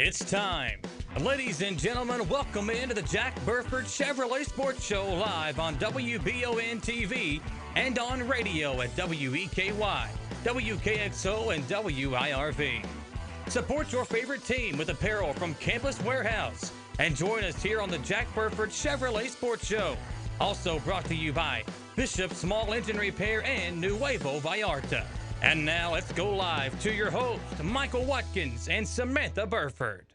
It's time. Ladies and gentlemen, welcome into the Jack Burford Chevrolet Sports Show live on WBON TV and on radio at WEKY, WKXO, and WIRV. Support your favorite team with apparel from Campus Warehouse and join us here on the Jack Burford Chevrolet Sports Show. Also brought to you by Bishop Small Engine Repair and Nuevo Vallarta. And now let's go live to your host, Michael Watkins and Samantha Burford.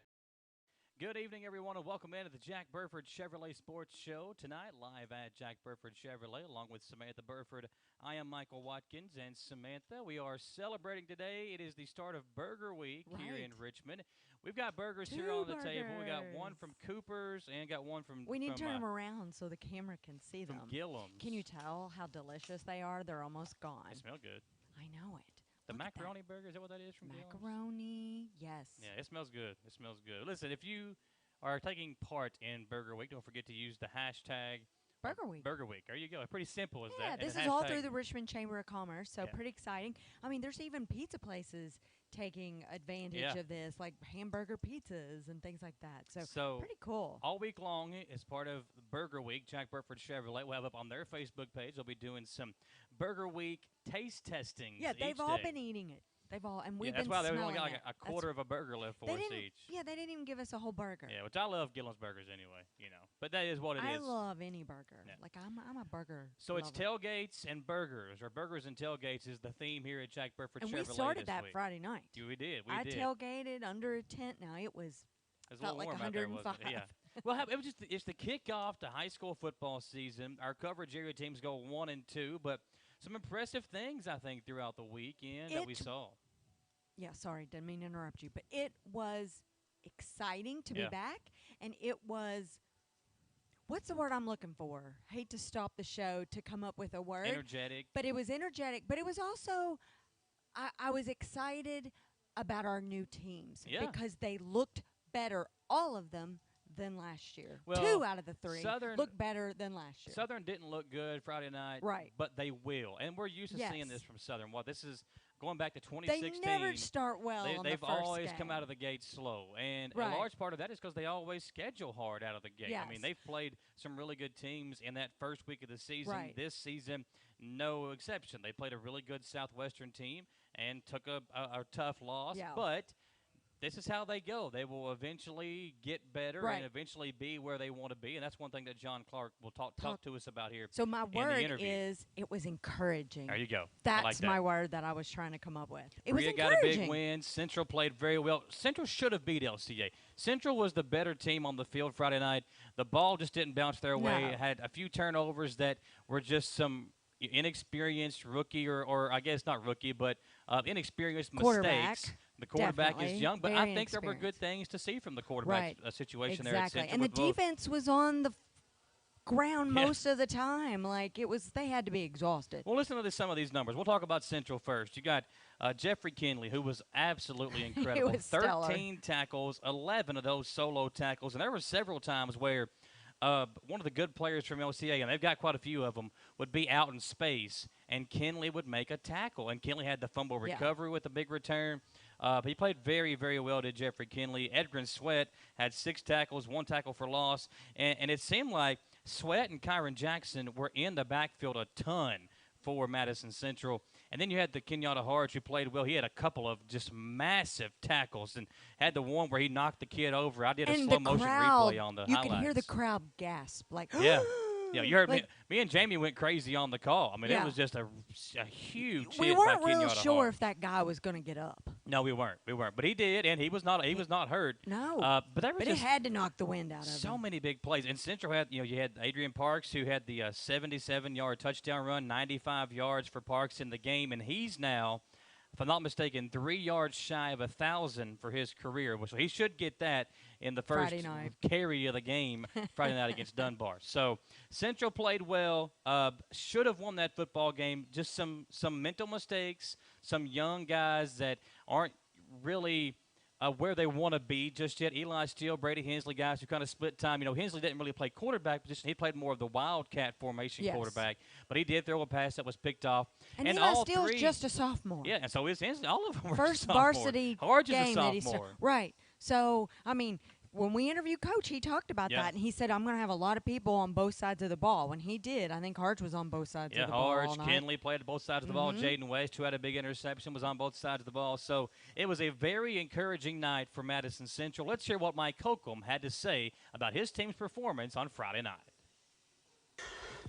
Good evening, everyone, and welcome into the Jack Burford Chevrolet Sports Show tonight, live at Jack Burford Chevrolet, along with Samantha Burford. I am Michael Watkins, and Samantha, we are celebrating today. It is the start of Burger Week here in Richmond. We've got burgers here on the table. We got one from Cooper's and got one from We need to turn them around so the camera can see them. From Gillum's. Can you tell how delicious they are? They're almost gone. They smell good. I know it. The macaroni burger, is that what that is from Gillum's? Macaroni, yes. Yeah, it smells good. It smells good. Listen, if you are taking part in Burger Week, don't forget to use the hashtag Burger Week. Burger Week. There you go. Pretty simple as that. Yeah, And this the is all hashtag- through the Richmond Chamber of Commerce, so pretty exciting. I mean, there's even pizza places taking advantage of this, like hamburger pizzas and things like that. So pretty cool. All week long, as part of Burger Week, Jack Burford Chevrolet will have up on their Facebook page. They'll be doing some Burger Week taste testings. Yeah, they've each all day. been eating it. They've all, and we've That's been why they've smelling only got like it. a quarter of a burger left for us each. Yeah, they didn't even give us a whole burger. Yeah, which I love Gillum's burgers anyway, you know. But that is what it is. I love any burger. Yeah. Like, I'm a burger So it's lover. tailgates and burgers, or burgers and tailgates is the theme here at Jack Burford Chevrolet. And we started this that week. Friday night. We did. I tailgated under a tent. Now it was It was felt a like little warm out there, 105. wasn't it? Yeah. Well, it was just it's the kickoff to high school football season. Our coverage area teams go 1 and 2, but some impressive things I think throughout the weekend that we saw. Yeah, sorry, didn't mean to interrupt you, but it was exciting to be back, and it was. What's the word I'm looking for? Hate to stop the show to come up with a word. Energetic. But it was energetic. But it was also, I was excited about our new teams because they looked better, all of them, than last year. Well, 2 out of the 3 Southern looked better than last year. Southern didn't look good Friday night, right? But they will, and we're used to seeing this from Southern. Well, this is going back to 2016. They never start well. They've on the first always game. come out of the gate slow, and a large part of that is because they always schedule hard out of the gate. I mean, they've played some really good teams in that first week of the season. This season, no exception. They played a really good Southwestern team and took a tough loss, but this is how they go. They will eventually get better and eventually be where they want to be, and that's one thing that John Clark will talk to us about here. So my word interview. is it was encouraging. There you go. That's my word that I was trying to come up with. It was encouraging. got a big win. Central played very well. Central should have beat LCA. Central was the better team on the field Friday night. The ball just didn't bounce their way. It had a few turnovers that were just some inexperienced rookie or I guess not rookie, but inexperienced mistakes. The quarterback is young, but I think there were good things to see from the quarterback situation there at Central. And the defense was on the ground most of the time. Like, they had to be exhausted. Well, listen to some of these numbers. We'll talk about Central first. You got Jeffrey Kinley, who was absolutely incredible. 13 tackles, 11 of those solo tackles. And there were several times where one of the good players from LCA, and they've got quite a few of them, would be out in space, and Kinley would make a tackle. And Kinley had the fumble recovery with a big return. He played very, very well, did Jeffrey Kinley. Edgren Sweat had 6 tackles, 1 tackle for loss. And it seemed like Sweat and Kyron Jackson were in the backfield a ton for Madison Central. And then you had the Kenyatta Harge, who played well. He had a couple of just massive tackles and had the one where he knocked the kid over. I did a slow-motion replay on the highlights. You could hear the crowd gasp. Like, Yeah, you heard me and Jamie went crazy on the call. I mean, it was just a huge hit by Kenyatta Harge. We weren't really sure if that guy was going to get up. No, we weren't. But he did, and he was not hurt. No. But it had to knock the wind out of him. So many big plays. And Central had, you had Adrian Parks, who had the 77-yard touchdown run, 95 yards for Parks in the game, and he's now, if I'm not mistaken, 3 yards shy of 1,000 for his career. So he should get that in the first carry of the game Friday night against Dunbar. So Central played well, should have won that football game. Just some mental mistakes, some young guys that aren't really where they want to be just yet. Eli Steele, Brady Hensley, guys who kind of split time. Hensley didn't really play quarterback position. He played more of the wildcat formation quarterback. But he did throw a pass that was picked off. And Eli Steele's just a sophomore. Yeah, and so is Hensley. All of them were First sophomore. varsity Harge game is a sophomore. Right. So, I mean, when we interviewed Coach, he talked about that, and he said, I'm going to have a lot of people on both sides of the ball. When he did, I think Harge was on both sides of the ball all night. Kinley played both sides of the ball. Jaden West, who had a big interception, was on both sides of the ball. So it was a very encouraging night for Madison Central. Let's hear what Mike Holcomb had to say about his team's performance on Friday night.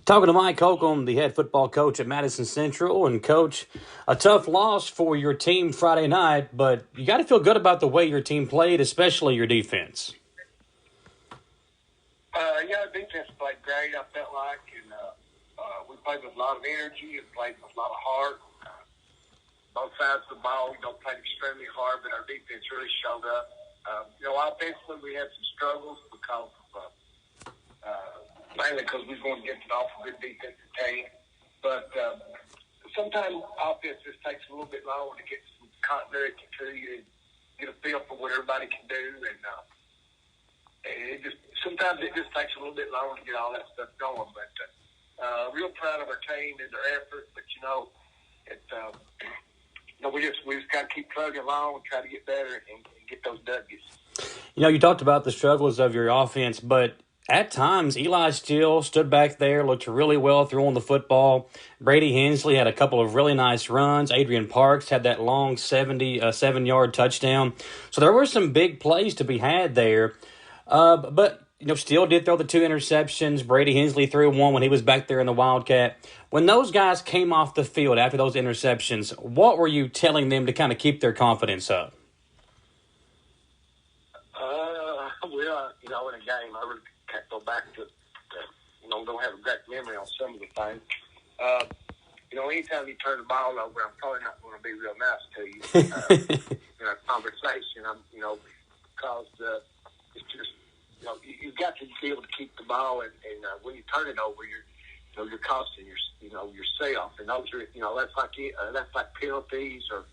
Talking to Mike Holcomb, the head football coach at Madison Central. And, Coach, a tough loss for your team Friday night, but you got to feel good about the way your team played, especially your defense. Yeah, the defense played great, I felt like. And we played with a lot of energy and played with a lot of heart. Both sides of the ball, played extremely hard, but our defense really showed up. Offensively, we had some struggles because of mainly because we was going against an awful good defensive team. But sometimes offense just takes a little bit longer to get some continuity to you and get a feel for what everybody can do. And sometimes it just takes a little bit longer to get all that stuff going. But real proud of our team and their effort. But we just got to keep plugging along and try to get better and get those W's. You talked about the struggles of your offense, but at times, Eli still stood back there, looked really well throwing the football. Brady Hensley had a couple of really nice runs. Adrian Parks had that long 77-yard touchdown. So there were some big plays to be had there. But still did throw the 2 interceptions. Brady Hensley threw one when he was back there in the Wildcat. When those guys came off the field after those interceptions, what were you telling them to kind of keep their confidence up? In a game, I really can't go back to don't have a great memory on some of the things. Anytime you turn the ball over, I'm probably not going to be real nice to you in a conversation. Because it's just, you've got to be able to keep the ball, and when you turn it over, you're costing yourself, and those are that's like penalties or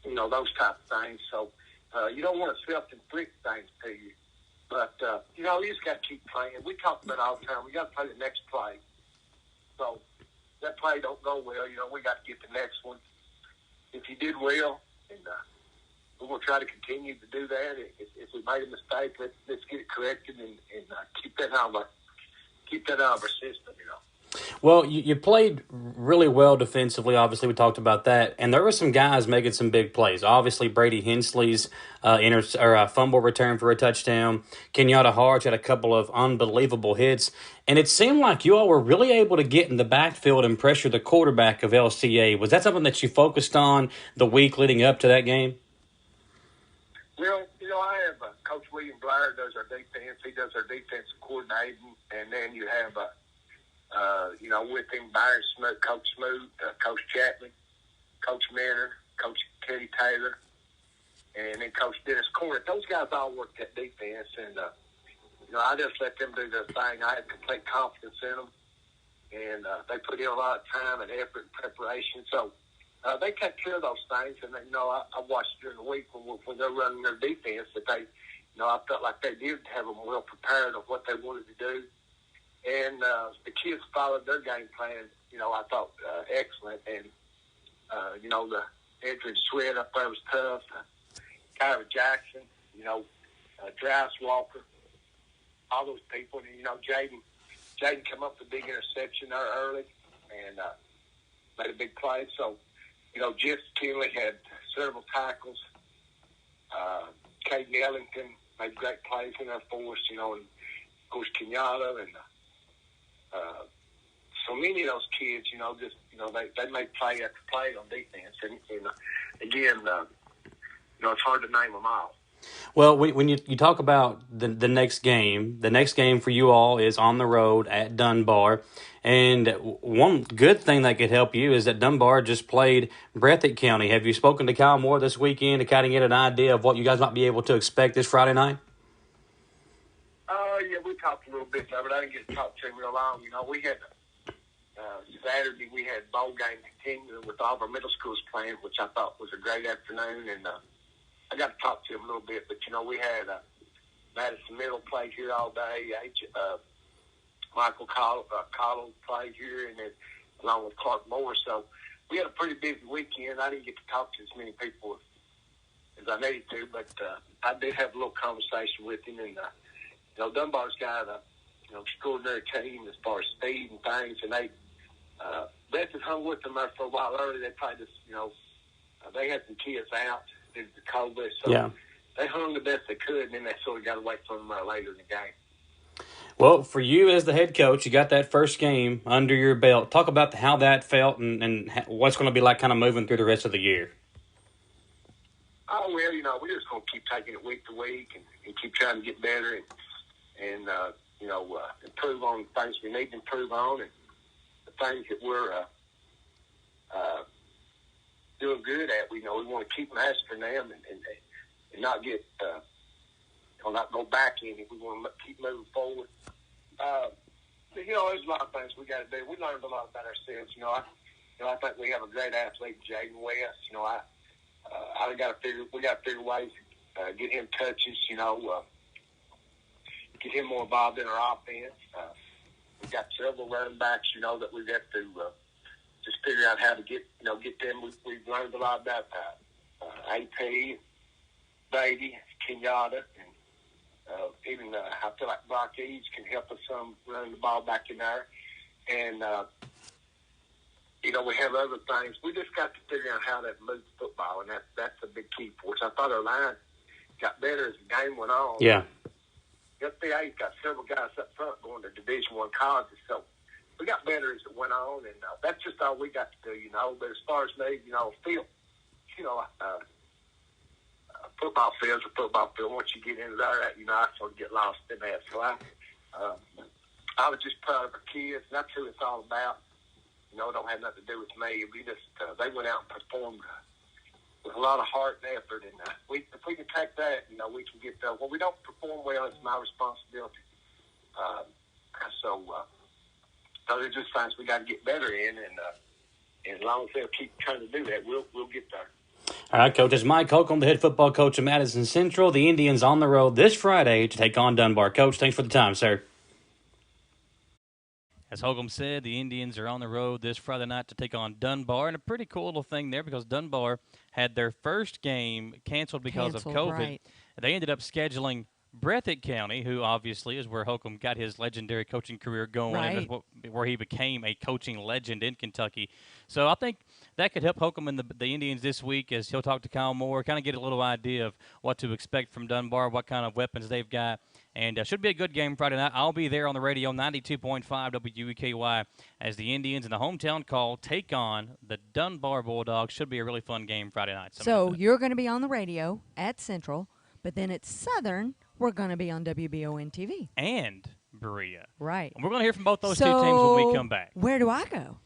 those type of things. So you don't want to self-inflict things to you. But, you just got to keep playing. We talk about it all the time. We got to play the next play. So that play don't go well, we got to get the next one. If you did well, and we're going to try to continue to do that. If we made a mistake, let's get it corrected and keep that out of our system, Well, you played really well defensively. Obviously, we talked about that. And there were some guys making some big plays. Obviously, Brady Hensley's fumble return for a touchdown. Kenyatta Harge had a couple of unbelievable hits. And it seemed like you all were really able to get in the backfield and pressure the quarterback of LCA. Was that something that you focused on the week leading up to that game? Well, I have Coach William Blair does our defense. He does our defensive coordinating. And then you have with him, Byron Smoot, Coach Smoot, Coach Chapman, Coach Minner, Coach Teddy Taylor, and then Coach Dennis Cornett. Those guys all work that defense, and I just let them do their thing. I had complete confidence in them, and they put in a lot of time and effort and preparation. So they take care of those things, and I watched during the week when they're running their defense that they, I felt like they did have them well prepared of what they wanted to do. And the kids followed their game plan, I thought excellent. And, the Edrin Sweat up there was tough. Kyra Jackson, Drass Walker, all those people. And, Jaden come up with a big interception there early and made a big play. So, Jeff Kinley had several tackles. Caden Ellington made great plays in there for us, and, of course, Kenyatta and so many of those kids, they make play after play on defense. And again, it's hard to name them all. Well, when you talk about the next game for you all is on the road at Dunbar. And one good thing that could help you is that Dunbar just played Breathitt County. Have you spoken to Kyle Moore this weekend to kind of get an idea of what you guys might be able to expect this Friday night? Yeah, we talked a little bit, but I didn't get to talk to him real long. We had Saturday, we had bowl game continuing with all of our middle schools playing, which I thought was a great afternoon, and I got to talk to him a little bit. But, we had Madison Middle play here all day. Michael Cottle played here, and then along with Clark Moore. So we had a pretty busy weekend. I didn't get to talk to as many people as I needed to, but I did have a little conversation with him, and Dunbar's got a extraordinary team as far as speed and things, and they Beth had hung with them there for a while early. They probably just they had some kids out due to the COVID, so they hung the best they could, and then they sort of got away from them later in the game. Well, for you as the head coach, you got that first game under your belt. Talk about how that felt and what's going to be like kind of moving through the rest of the year. Oh, well, we're just going to keep taking it week to week and keep trying to get better and improve on things we need to improve on and the things that we're doing good at. We want to keep mastering them and not get not go back in it. We want to keep moving forward. There's a lot of things we got to do. We learned a lot about ourselves. I think we have a great athlete, Jaden West. We got to figure ways to get him touches. Get him more involved in our offense. We've got several running backs. That we've got to just figure out how to get them. We've learned a lot about AP, Beatty, Kenyatta, and even I feel like Brock Eads can help us some running the ball back in there. And, we have other things. We just got to figure out how to move football, and that's a big key for us. I thought our line got better as the game went on. Yeah. FBA's got several guys up front going to Division I colleges, so we got better as it went on, and that's just all we got to do, But as far as me, field, football field's a football field. Once you get into there, I sort of get lost in that. So I was just proud of our kids. That's who it's all about. It don't have nothing to do with me. We just they went out and performed with a lot of heart and effort, and if we can take that, we can get there. Well, we don't perform well, it's my responsibility. So those are just things we got to get better in, and as long as they'll keep trying to do that, we'll get there. All right, Coach. It's Mike Holcomb, the head football coach of Madison Central. The Indians on the road this Friday to take on Dunbar. Coach, thanks for the time, sir. As Holcomb said, the Indians are on the road this Friday night to take on Dunbar. And a pretty cool little thing there because Dunbar had their first game canceled because of COVID. Right. They ended up scheduling Breathitt County, who obviously is where Holcomb got his legendary coaching career going, right. and where he became a coaching legend in Kentucky. So I think that could help Holcomb and the Indians this week as he'll talk to Kyle Moore, kind of get a little idea of what to expect from Dunbar, what kind of weapons they've got. And should be a good game Friday night. I'll be there on the radio, 92.5 WEKY, as the Indians in the hometown call take on the Dunbar Bulldogs. Should be a really fun game Friday night. So you're going to be on the radio at Central, but then at Southern, we're going to be on WBON TV. And Berea. Right. And we're going to hear from both those two teams when we come back. Where do I go?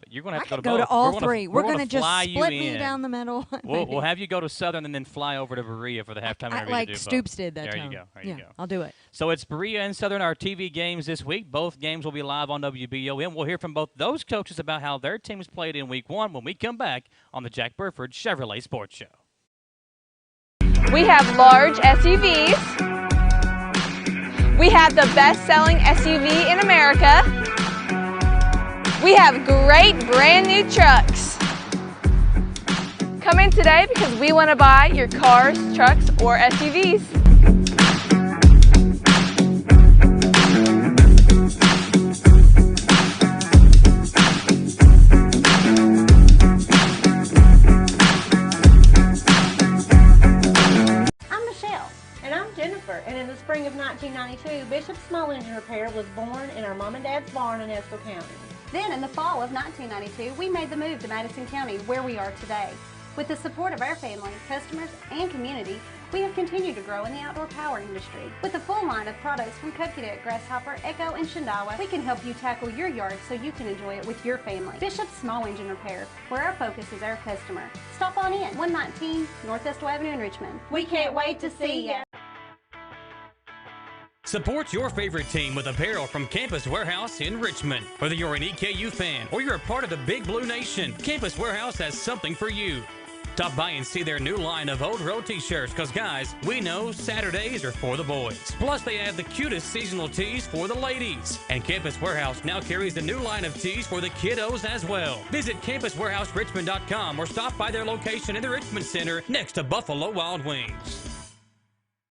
You're going to have to go to all three. We're going to just split me down the middle. We'll have you go to Southern and then fly over to Berea for the halftime interview. Like Stoops did that time. There you go. I'll do it. So it's Berea and Southern, our TV games this week. Both games will be live on WBON. We'll hear from both those coaches about how their teams played in Week 1 when we come back on the Jack Burford Chevrolet Sports Show. We have large SUVs. We have the best-selling SUV in America. We have great brand new trucks. Come in today because we want to buy your cars, trucks, or SUVs. I'm Michelle. And I'm Jennifer. And in the spring of 1992, Bishop Small Engine Repair was born in our mom and dad's barn in Estill County. Then, in the fall of 1992, we made the move to Madison County, where we are today. With the support of our family, customers, and community, we have continued to grow in the outdoor power industry. With a full line of products from Cokedeck, Grasshopper, Echo, and Shindawa, we can help you tackle your yard so you can enjoy it with your family. Bishop Small Engine Repair, where our focus is our customer. Stop on in, 119 North Estill Avenue in Richmond. We can't wait to see ya. Support your favorite team with apparel from Campus Warehouse in Richmond. Whether you're an EKU fan or you're a part of the Big Blue Nation, Campus Warehouse has something for you. Stop by and see their new line of Old Road t-shirts, because guys, we know Saturdays are for the boys. Plus, they have the cutest seasonal tees for the ladies. And Campus Warehouse now carries a new line of tees for the kiddos as well. Visit campuswarehouserichmond.com or stop by their location in the Richmond Center next to Buffalo Wild Wings.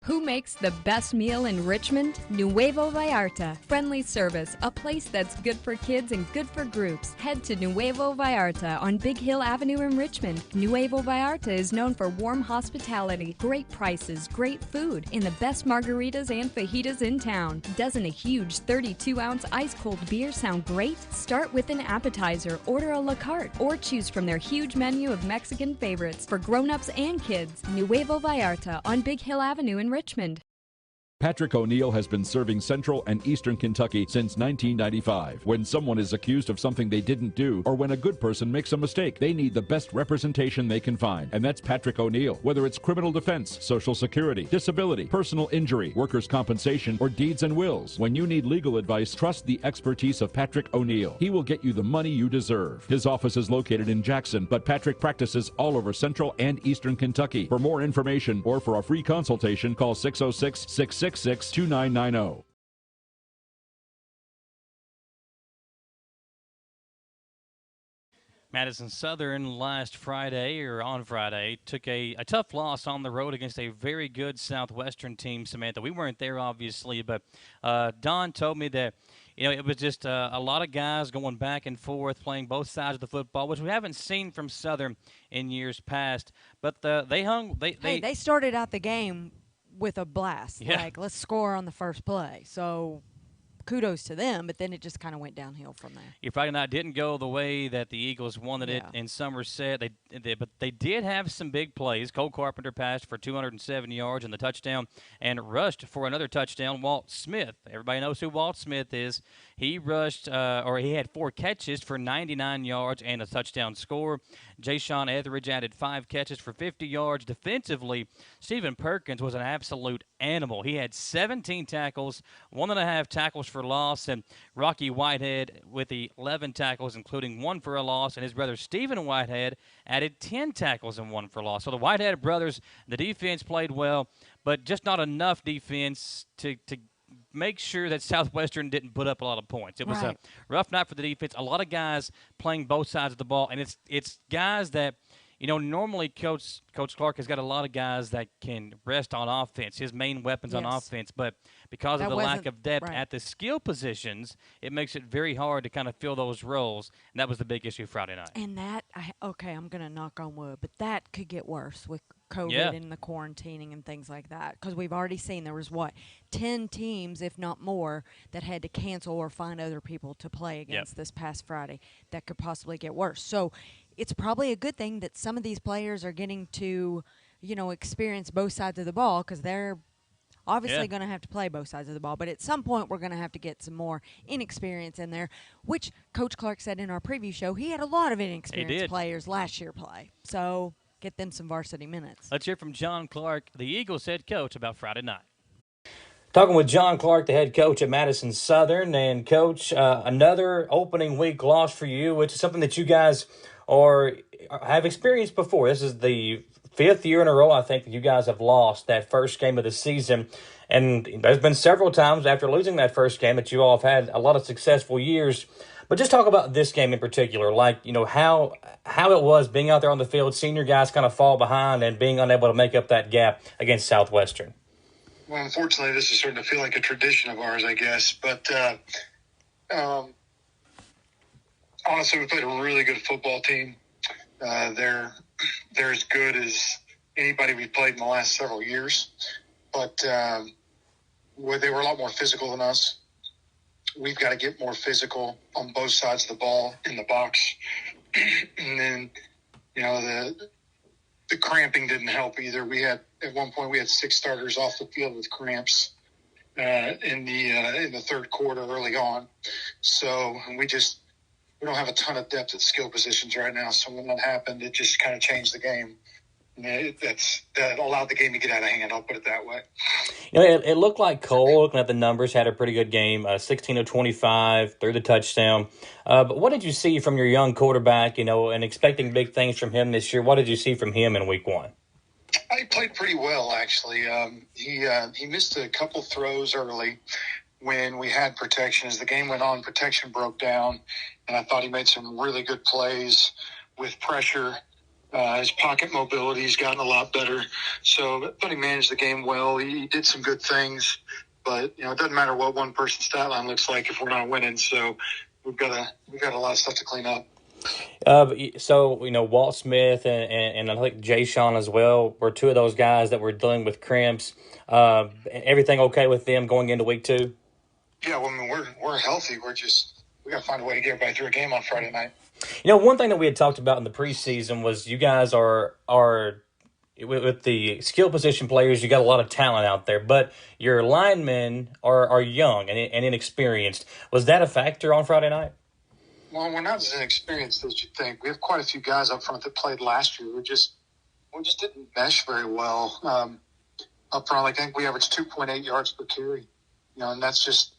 Who makes the best meal in Richmond? Nuevo Vallarta. Friendly service, a place that's good for kids and good for groups. Head to Nuevo Vallarta on Big Hill Avenue in Richmond. Nuevo Vallarta is known for warm hospitality, great prices, great food, and the best margaritas and fajitas in town. Doesn't a huge 32-ounce ice-cold beer sound great? Start with an appetizer, order a la carte, or choose from their huge menu of Mexican favorites for grown-ups and kids. Nuevo Vallarta on Big Hill Avenue in Richmond. Patrick O'Neill has been serving Central and Eastern Kentucky since 1995. When someone is accused of something they didn't do, or when a good person makes a mistake, they need the best representation they can find. And that's Patrick O'Neill. Whether it's criminal defense, Social Security, disability, personal injury, workers' compensation, or deeds and wills. When you need legal advice, trust the expertise of Patrick O'Neill. He will get you the money you deserve. His office is located in Jackson, but Patrick practices all over Central and Eastern Kentucky. For more information or for a free consultation, call 606-666-2990. Madison Southern last Friday, or on Friday, took a tough loss on the road against a very good Southwestern team, Samantha. We weren't there, obviously, but Don told me that, it was just a lot of guys going back and forth, playing both sides of the football, which we haven't seen from Southern in years past. But they started out the game with a blast. Yeah. Like, let's score on the first play. So kudos to them, but then it just kind of went downhill from there. Your Friday night didn't go the way that the Eagles wanted it in Somerset. But they did have some big plays. Cole Carpenter passed for 207 yards in the touchdown and rushed for another touchdown. Walt Smith, everybody knows who Walt Smith is. He rushed, he had 4 catches for 99 yards and a touchdown score. Jayshon Etheridge added 5 catches for 50 yards. Defensively, Stephen Perkins was an absolute animal. He had 17 tackles, 1.5 tackles for loss, and Rocky Whitehead with the 11 tackles, including 1 for a loss, and his brother Stephen Whitehead added 10 tackles and 1 for loss. So the Whitehead brothers, the defense played well, but just not enough defense to make sure that Southwestern didn't put up a lot of points. It was a rough night for the defense. A lot of guys playing both sides of the ball, and it's guys that, normally Coach Clark has got a lot of guys that can rest on offense, his main weapons on offense, but because of the lack of depth at the skill positions, it makes it very hard to kind of fill those roles, and that was the big issue Friday night. And I'm going to knock on wood, but that could get worse with COVID and the quarantining and things like that, because we've already seen there was 10 teams, if not more, that had to cancel or find other people to play against this past Friday. That could possibly get worse. So it's probably a good thing that some of these players are getting to, experience both sides of the ball, because they're obviously going to have to play both sides of the ball. But at some point, we're going to have to get some more inexperience in there, which Coach Clark said in our preview show. He had a lot of inexperienced players last year play. So get them some varsity minutes. Let's hear from John Clark, the Eagles head coach, about Friday night. Talking with John Clark, the head coach at Madison Southern. And, Coach, another opening week loss for you, which is something that you guys have experienced before. This is the 5th year in a row, I think, that you guys have lost that first game of the season. And there's been several times after losing that first game that you all have had a lot of successful years. But just talk about this game in particular, how it was being out there on the field, seeing your guys kind of fall behind and being unable to make up that gap against Southwestern. Well, unfortunately, this is starting to feel like a tradition of ours, I guess. But honestly, we played a really good football team. They're as good as anybody we've played in the last several years. But they were a lot more physical than us. We've got to get more physical on both sides of the ball in the box. And then, the cramping didn't help either. At one point, we had 6 starters off the field with cramps in the third quarter early on. So we don't have a ton of depth at skill positions right now. So when that happened, it just kind of changed the game. that allowed the game to get out of hand. I'll put it that way. It looked like Cole, looking at the numbers, had a pretty good game, 16 of 25, threw the touchdown. But what did you see from your young quarterback, and expecting big things from him this year? What did you see from him in week 1? He played pretty well, actually. He missed a couple throws early when we had protection. As the game went on, protection broke down, and I thought he made some really good plays with pressure. His pocket mobility's gotten a lot better. So I thought he managed the game well. He did some good things, but it doesn't matter what one person's stat line looks like if we're not winning. So we've got a lot of stuff to clean up. Walt Smith and I think Jay Sean as well were two of those guys that were dealing with cramps. Everything okay with them going into week 2? Yeah, well, I mean, we're healthy. We got to find a way to get everybody through a game on Friday night. One thing that we had talked about in the preseason was you guys are with the skill position players, you got a lot of talent out there, but your linemen are young and inexperienced. Was that a factor on Friday night? Well, we're not as inexperienced as you think. We have quite a few guys up front that played last year. We just didn't mesh very well up front. Like, I think we averaged 2.8 yards per carry. And that's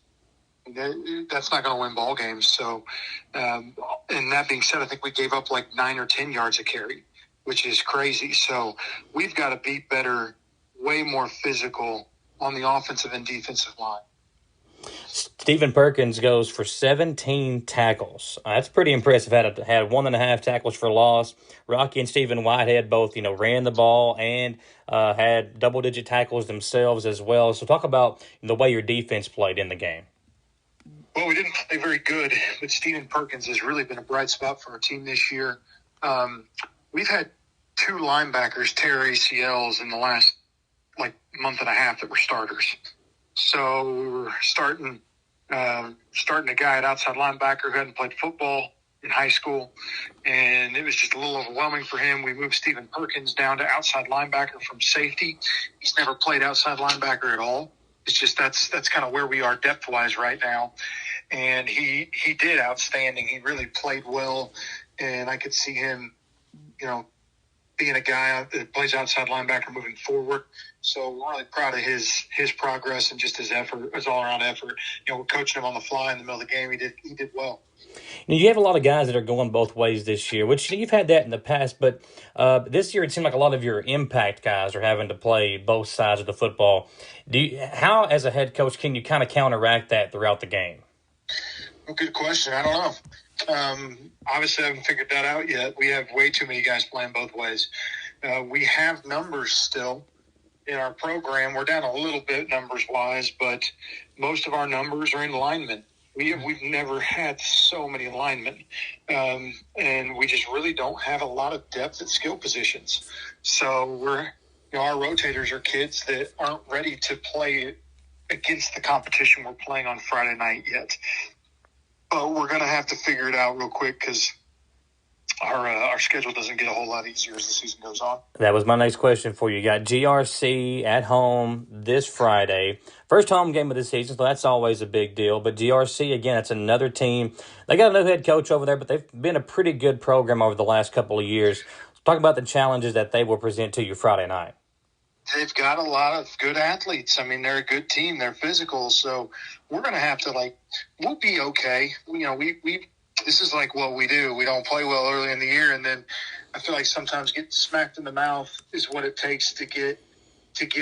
not going to win ball games. So, and that being said, I think we gave up like 9 or 10 yards a carry, which is crazy. So we've got to be better, way more physical on the offensive and defensive line. Stephen Perkins goes for 17 tackles. That's pretty impressive. Had 1.5 tackles for loss. Rocky and Stephen Whitehead both, ran the ball and had double-digit tackles themselves as well. So talk about the way your defense played in the game. Well, we didn't play very good, but Stephen Perkins has really been a bright spot for our team this year. We've had 2 linebackers tear ACLs in the last month and a half that were starters. So we were starting a guy at outside linebacker who hadn't played football in high school, and it was just a little overwhelming for him. We moved Stephen Perkins down to outside linebacker from safety. He's never played outside linebacker at all. It's just that's kind of where we are depth-wise right now. And he did outstanding. He really played well, and I could see him, being a guy that plays outside linebacker moving forward. So we're really proud of his progress and just his effort, his all-around effort. We're coaching him on the fly in the middle of the game. He did well. You have a lot of guys that are going both ways this year, which you've had that in the past, but this year it seemed like a lot of your impact guys are having to play both sides of the football. How, as a head coach, can you kind of counteract that throughout the game? Well, good question. I don't know. Obviously, I haven't figured that out yet. We have way too many guys playing both ways. We have numbers still in our program. We're down a little bit numbers-wise, but most of our numbers are in linemen. We've never had so many linemen, and we just really don't have a lot of depth at skill positions. So our rotators are kids that aren't ready to play against the competition we're playing on Friday night yet. But we're going to have to figure it out real quick because our schedule doesn't get a whole lot easier as the season goes on. That was my next question for you. You got GRC at home this Friday. First home game of the season, so that's always a big deal. But GRC, again, it's another team. They got a new head coach over there, but they've been a pretty good program over the last couple of years. Talk about the challenges that they will present to you Friday night. They've got a lot of good athletes. I mean, they're a good team. They're physical. So we're going to have to, we'll be okay. This is what we do. We don't play well early in the year, and then I feel like sometimes getting smacked in the mouth is what it takes to get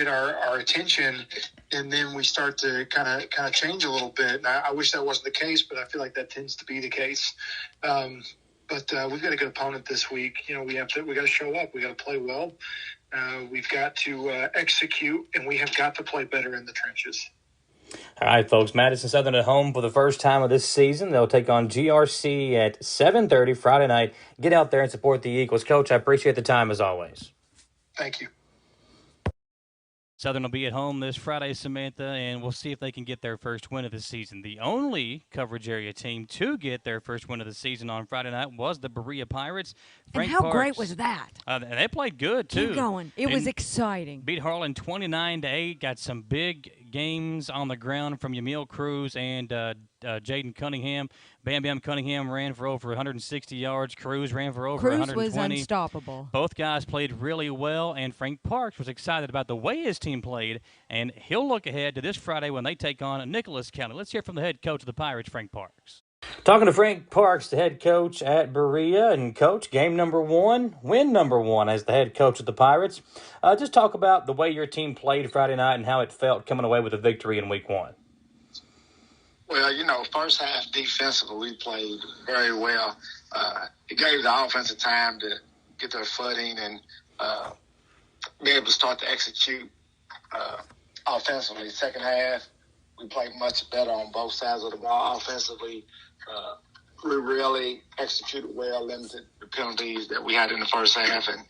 our attention, and then we start to kind of change a little bit. And I wish that wasn't the case, but I feel like that tends to be the case. But we've got a good opponent this week. We got to show up. We got to play well. We've got to execute, and we have got to play better in the trenches. All right, folks, Madison Southern at home for the first time of this season. They'll take on GRC at 7:30 Friday night. Get out there and support the Eagles. Coach, I appreciate the time as always. Thank you. Southern will be at home this Friday, Samantha, and we'll see if they can get their first win of the season. The only coverage area team to get their first win of the season on Friday night was the Berea Pirates. And how great was that? And they played good, too. Keep going. It was exciting. Beat Harlan 29-8, got some big games on the ground from Yamil Cruz and Jaden Cunningham. Bam Bam Cunningham ran for over 160 yards. Cruz ran for over 120. Cruz was unstoppable. Both guys played really well, and Frank Parks was excited about the way his team played, and he'll look ahead to this Friday when they take on Nicholas County. Let's hear from the head coach of the Pirates, Frank Parks. Talking to Frank Parks, the head coach at Berea. And, Coach, game number 1, win number 1 as the head coach of the Pirates. Just talk about the way your team played Friday night and how it felt coming away with a victory in week 1. Well, first half defensively, we played very well. It gave the offensive time to get their footing and be able to start to execute offensively. Second half, we played much better on both sides of the ball. Offensively, we really executed well, limited the penalties that we had in the first half. And,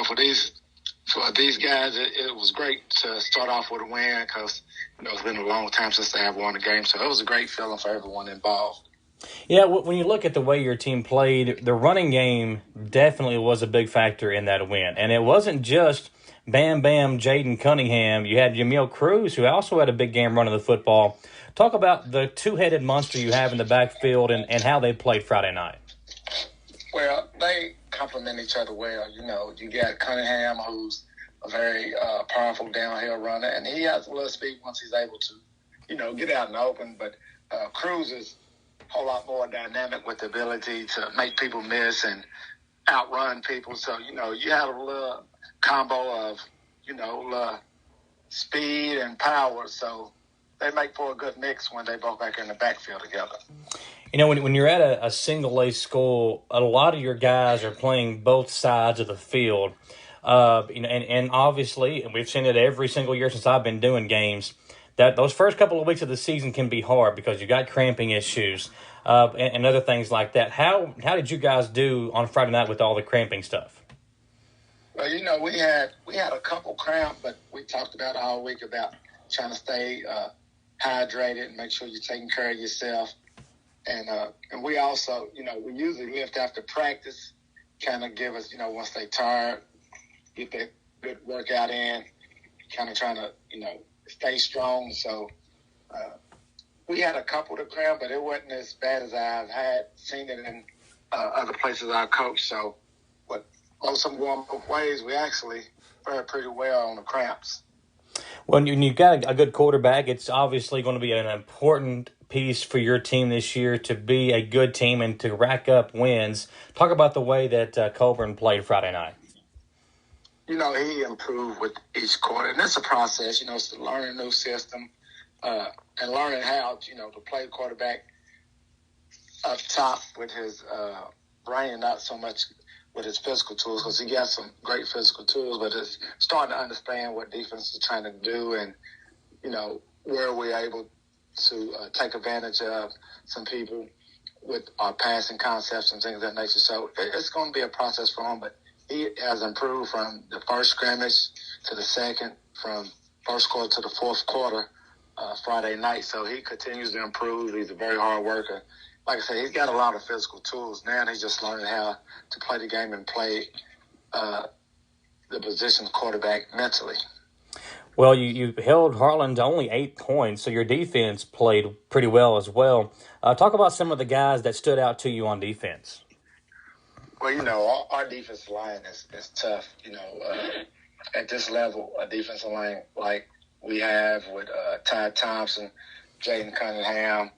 for these guys, it was great to start off with a win because, it's been a long time since they have won a game. So it was a great feeling for everyone involved. Yeah, when you look at the way your team played, the running game definitely was a big factor in that win. And it wasn't just Bam Bam Jaden Cunningham. You had Yamil Cruz, who also had a big game running the football. Talk about the two-headed monster you have in the backfield and how they played Friday night. Well, they complement each other well. You got Cunningham, who's a very powerful downhill runner, and he has a little speed once he's able to, get out in the open. But Cruz is a whole lot more dynamic with the ability to make people miss and outrun people. So, you have a little combo of, speed and power. So they make for a good mix when they both back in the backfield together. When you're at a single-A school, a lot of your guys are playing both sides of the field. And obviously, and we've seen it every single year since I've been doing games, that those first couple of weeks of the season can be hard because you got cramping issues and other things like that. How did you guys do on Friday night with all the cramping stuff? Well, we had a couple cramp, but we talked about all week about trying to stay hydrated and make sure you're taking care of yourself. And we also, we usually lift after practice, kind of give us, once they tired, get that good workout in, kind of trying to, stay strong. So we had a couple to cramp, but it wasn't as bad as I've seen it in other places I coached. So, but most of them going both ways, we actually fared pretty well on the cramps. When you've got a good quarterback, it's obviously going to be an important piece for your team this year to be a good team and to rack up wins. Talk about the way that Colburn played Friday night. He improved with each quarter, and that's a process. It's learning a new system and learning how, to play quarterback up top with his brain, not so much with his physical tools, because he got some great physical tools, but it's starting to understand what defense is trying to do and, where we're able to take advantage of some people with our passing concepts and things of that nature. So it's going to be a process for him, but he has improved from the first scrimmage to the second, from first quarter to the fourth quarter Friday night. So he continues to improve. He's a very hard worker. Like I said, he's got a lot of physical tools. Now he's just learning how to play the game and play the position quarterback mentally. Well, you held Harlan to only 8 points, so your defense played pretty well as well. Talk about some of the guys that stood out to you on defense. Well, our defensive line is tough. At this level, a defensive line like we have with Ty Thompson, Jaden Cunningham,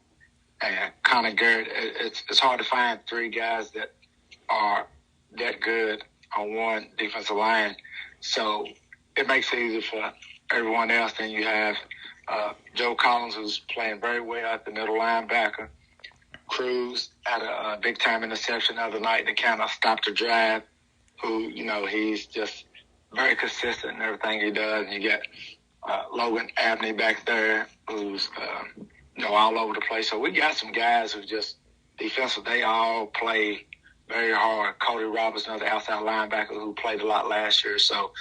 and Connor Garrett, it's hard to find 3 guys that are that good on one defensive line. So it makes it easier for everyone else. Then you have Joe Collins, who's playing very well at the middle linebacker. Cruz had a big-time interception the other night that kind of stopped the drive, who, he's just very consistent in everything he does. And you got Logan Abney back there who's, all over the place. So we got some guys who just defensive, they all play very hard. Cody Roberts, another outside linebacker who played a lot last year. So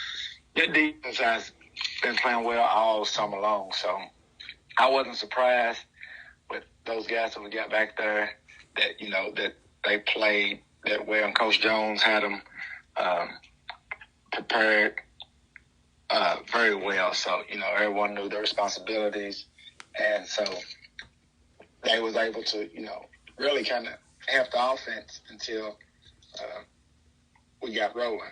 that defense has been playing well all summer long. So I wasn't surprised with those guys that we got back there that, that they played that well. And Coach Jones had them prepared very well. So, everyone knew their responsibilities. And so they was able to, really kind of help the offense until we got rolling.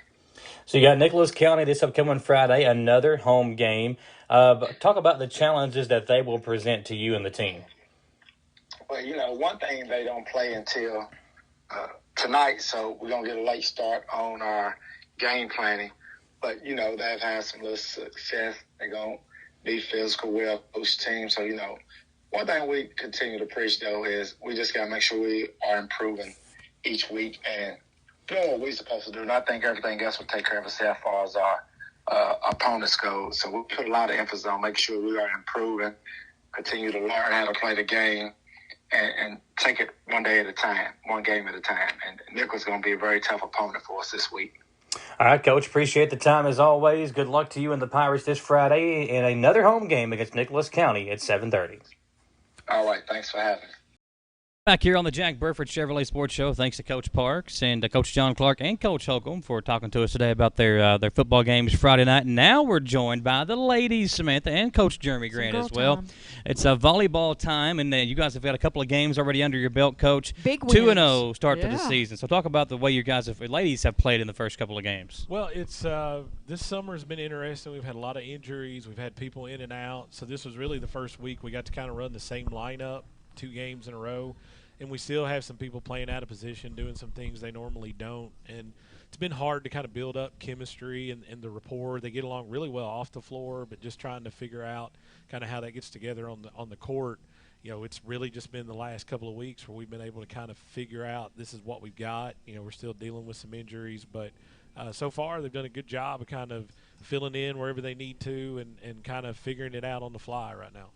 So you got Nicholas County this upcoming Friday, another home game. But talk about the challenges that they will present to you and the team. Well, one thing, they don't play until tonight, so we're going to get a late start on our game planning. But, they've had some little success. They're going to be physical, well-coached team. So, one thing we continue to preach, though, is we just got to make sure we are improving each week and doing what we're supposed to do. And I think everything else will take care of itself as far as our opponents go. So we put a lot of emphasis on making sure we are improving, continue to learn how to play the game, and take it one day at a time, one game at a time. And Nicholas is going to be a very tough opponent for us this week. All right, Coach, appreciate the time as always. Good luck to you and the Pirates this Friday in another home game against Nicholas County at 7:30. All right, thanks for having me. Back here on the Jack Burford Chevrolet Sports Show, thanks to Coach Parks and Coach John Clark and Coach Holcomb for talking to us today about their football games Friday night. Now we're joined by the ladies, Samantha, and Coach Jeremy Grant as well. Time. It's volleyball time, and you guys have got a couple of games already under your belt, Coach. Big wins. 2-0 start to the season. So talk about the way you guys ladies have played in the first couple of games. Well, it's this summer has been interesting. We've had a lot of injuries. We've had people in and out. So this was really the first week we got to kind of run the same lineup 2 games in a row. And we still have some people playing out of position, doing some things they normally don't. And it's been hard to kind of build up chemistry and the rapport. They get along really well off the floor, but just trying to figure out kind of how that gets together on the court. It's really just been the last couple of weeks where we've been able to kind of figure out this is what we've got. We're still dealing with some injuries, but so far they've done a good job of kind of filling in wherever they need to and kind of figuring it out on the fly right now.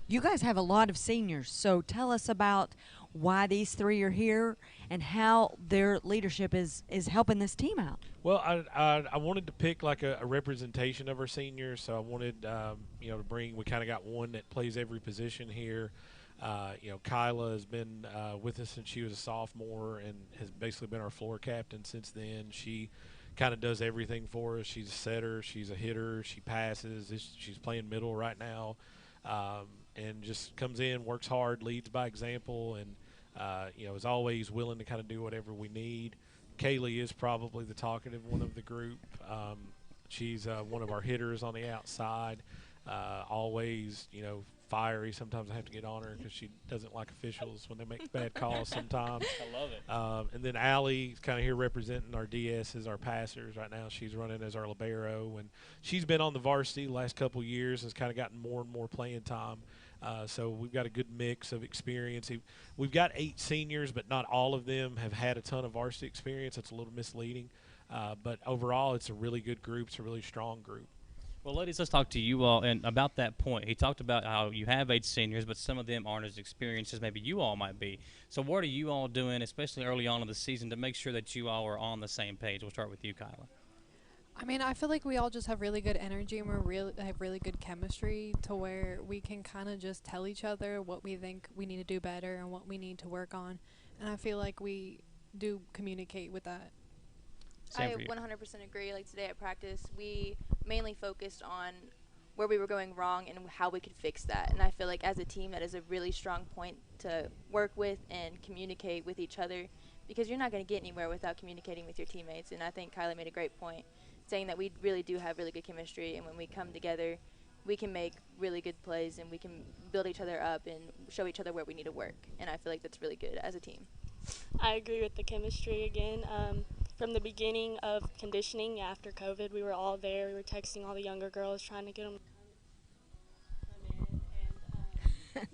You guys have a lot of seniors, so tell us about why these 3 are here and how their leadership is helping this team out. Well, I wanted to pick like a representation of our seniors, so I wanted to bring. We kind of got one that plays every position here. Kyla has been with us since she was a sophomore and has basically been our floor captain since then. She kind of does everything for us. She's a setter, she's a hitter, she passes. She's playing middle right now. And just comes in, works hard, leads by example, and is always willing to kind of do whatever we need. Kaylee is probably the talkative one of the group. She's one of our hitters on the outside, always, fiery. Sometimes I have to get on her because she doesn't like officials when they make bad calls sometimes. I love it. And then Allie is kind of here representing our DSs, our passers right now. She's running as our libero, and she's been on the varsity the last couple of years, has kind of gotten more and more playing time. So we've got a good mix of experience. We've got 8 seniors, but not all of them have had a ton of varsity experience. It's a little misleading. But overall, it's a really good group. It's a really strong group. Well, ladies, let's talk to you all and about that point. He talked about how you have 8 seniors, but some of them aren't as experienced as maybe you all might be. So what are you all doing, especially early on in the season, to make sure that you all are on the same page? We'll start with you, Kyla. I mean, I feel like we all just have really good energy and have really good chemistry to where we can kind of just tell each other what we think we need to do better and what we need to work on. And I feel like we do communicate with that. I 100% agree. Like today at practice, we mainly focused on where we were going wrong and how we could fix that. And I feel like as a team, that is a really strong point to work with and communicate with each other, because you're not going to get anywhere without communicating with your teammates. And I think Kyla made a great point, saying that we really do have really good chemistry, and when we come together, we can make really good plays and we can build each other up and show each other where we need to work. And I feel like that's really good as a team. I agree with the chemistry again. From the beginning of conditioning after COVID, we were all there. We were texting all the younger girls, trying to get them to come in. And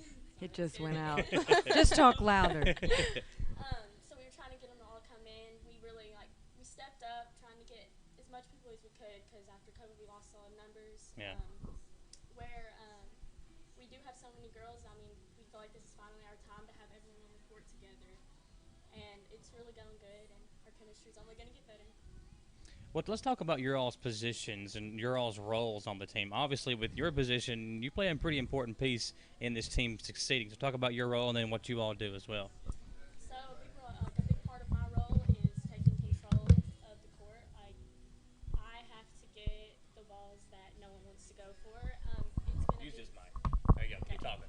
it just went out. Just talk louder. So we were trying to get them to all come in. We really we stepped up, trying to get as much people as we could, because after COVID we lost a lot of numbers. Yeah. Where we do have so many girls. I mean, we feel like this is finally our time to have everyone on the court together, and it's really going good. And our chemistry is only going to get better. Well, let's talk about your all's positions and your all's roles on the team. Obviously, with your position, you play a pretty important piece in this team succeeding. So talk about your role and then what you all do as well. So a big part of my role is taking control of the court. I have to get the balls that no one wants to go for. Use this mic. There you go. Keep talking.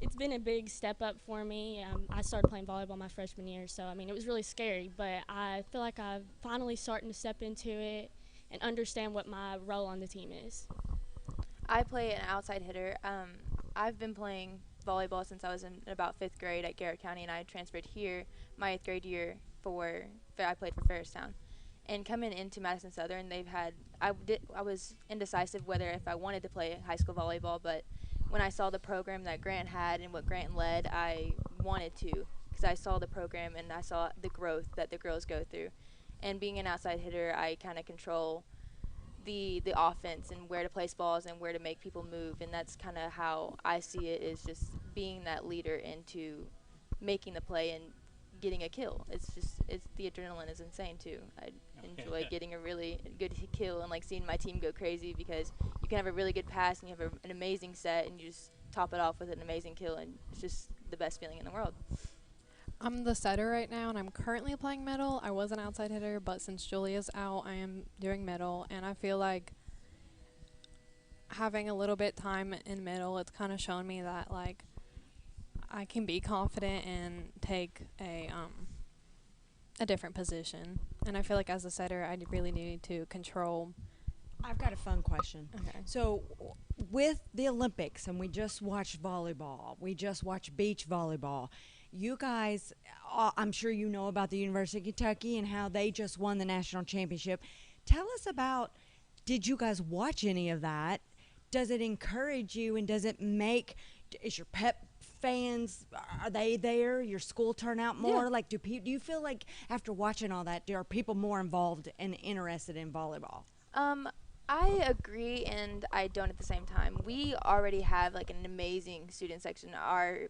It's been a big step up for me. I started playing volleyball my freshman year, so I mean it was really scary, but I feel like I'm finally starting to step into it and understand what my role on the team is. I play an outside hitter. I've been playing volleyball since I was in about 5th grade at Garrett County, and I transferred here my 8th grade year I played for Ferristown. And coming into Madison Southern, I was indecisive whether if I wanted to play high school volleyball, but when I saw the program that Grant had and what Grant led, I wanted to, because I saw the program and I saw the growth that the girls go through. And being an outside hitter, I kind of control the offense and where to place balls and where to make people move, and that's kind of how I see it, is just being that leader into making the play and getting a kill. It's the adrenaline is insane too. I enjoy getting a really good kill and like seeing my team go crazy, because you can have a really good pass and you have an amazing set and you just top it off with an amazing kill, and it's just the best feeling in the world. I'm the setter right now, and I'm currently playing middle. I was an outside hitter, but since Julia's out, I am doing middle, and I feel like having a little bit time in middle, it's kind of shown me that like I can be confident and take a different position. And I feel like as a setter, I really need to control. I've got a fun question. Okay. So with the Olympics, and we just watched volleyball, we just watched beach volleyball. You guys, I'm sure you know about the University of Kentucky and how they just won the national championship. Tell us about, did you guys watch any of that? Does it encourage you, and does it make, is your pep fans, are they there? Your school turn out more? Yeah. Like, do you feel like after watching all that, are people more involved and interested in volleyball? I agree, and I don't at the same time. We already have like an amazing student section. Our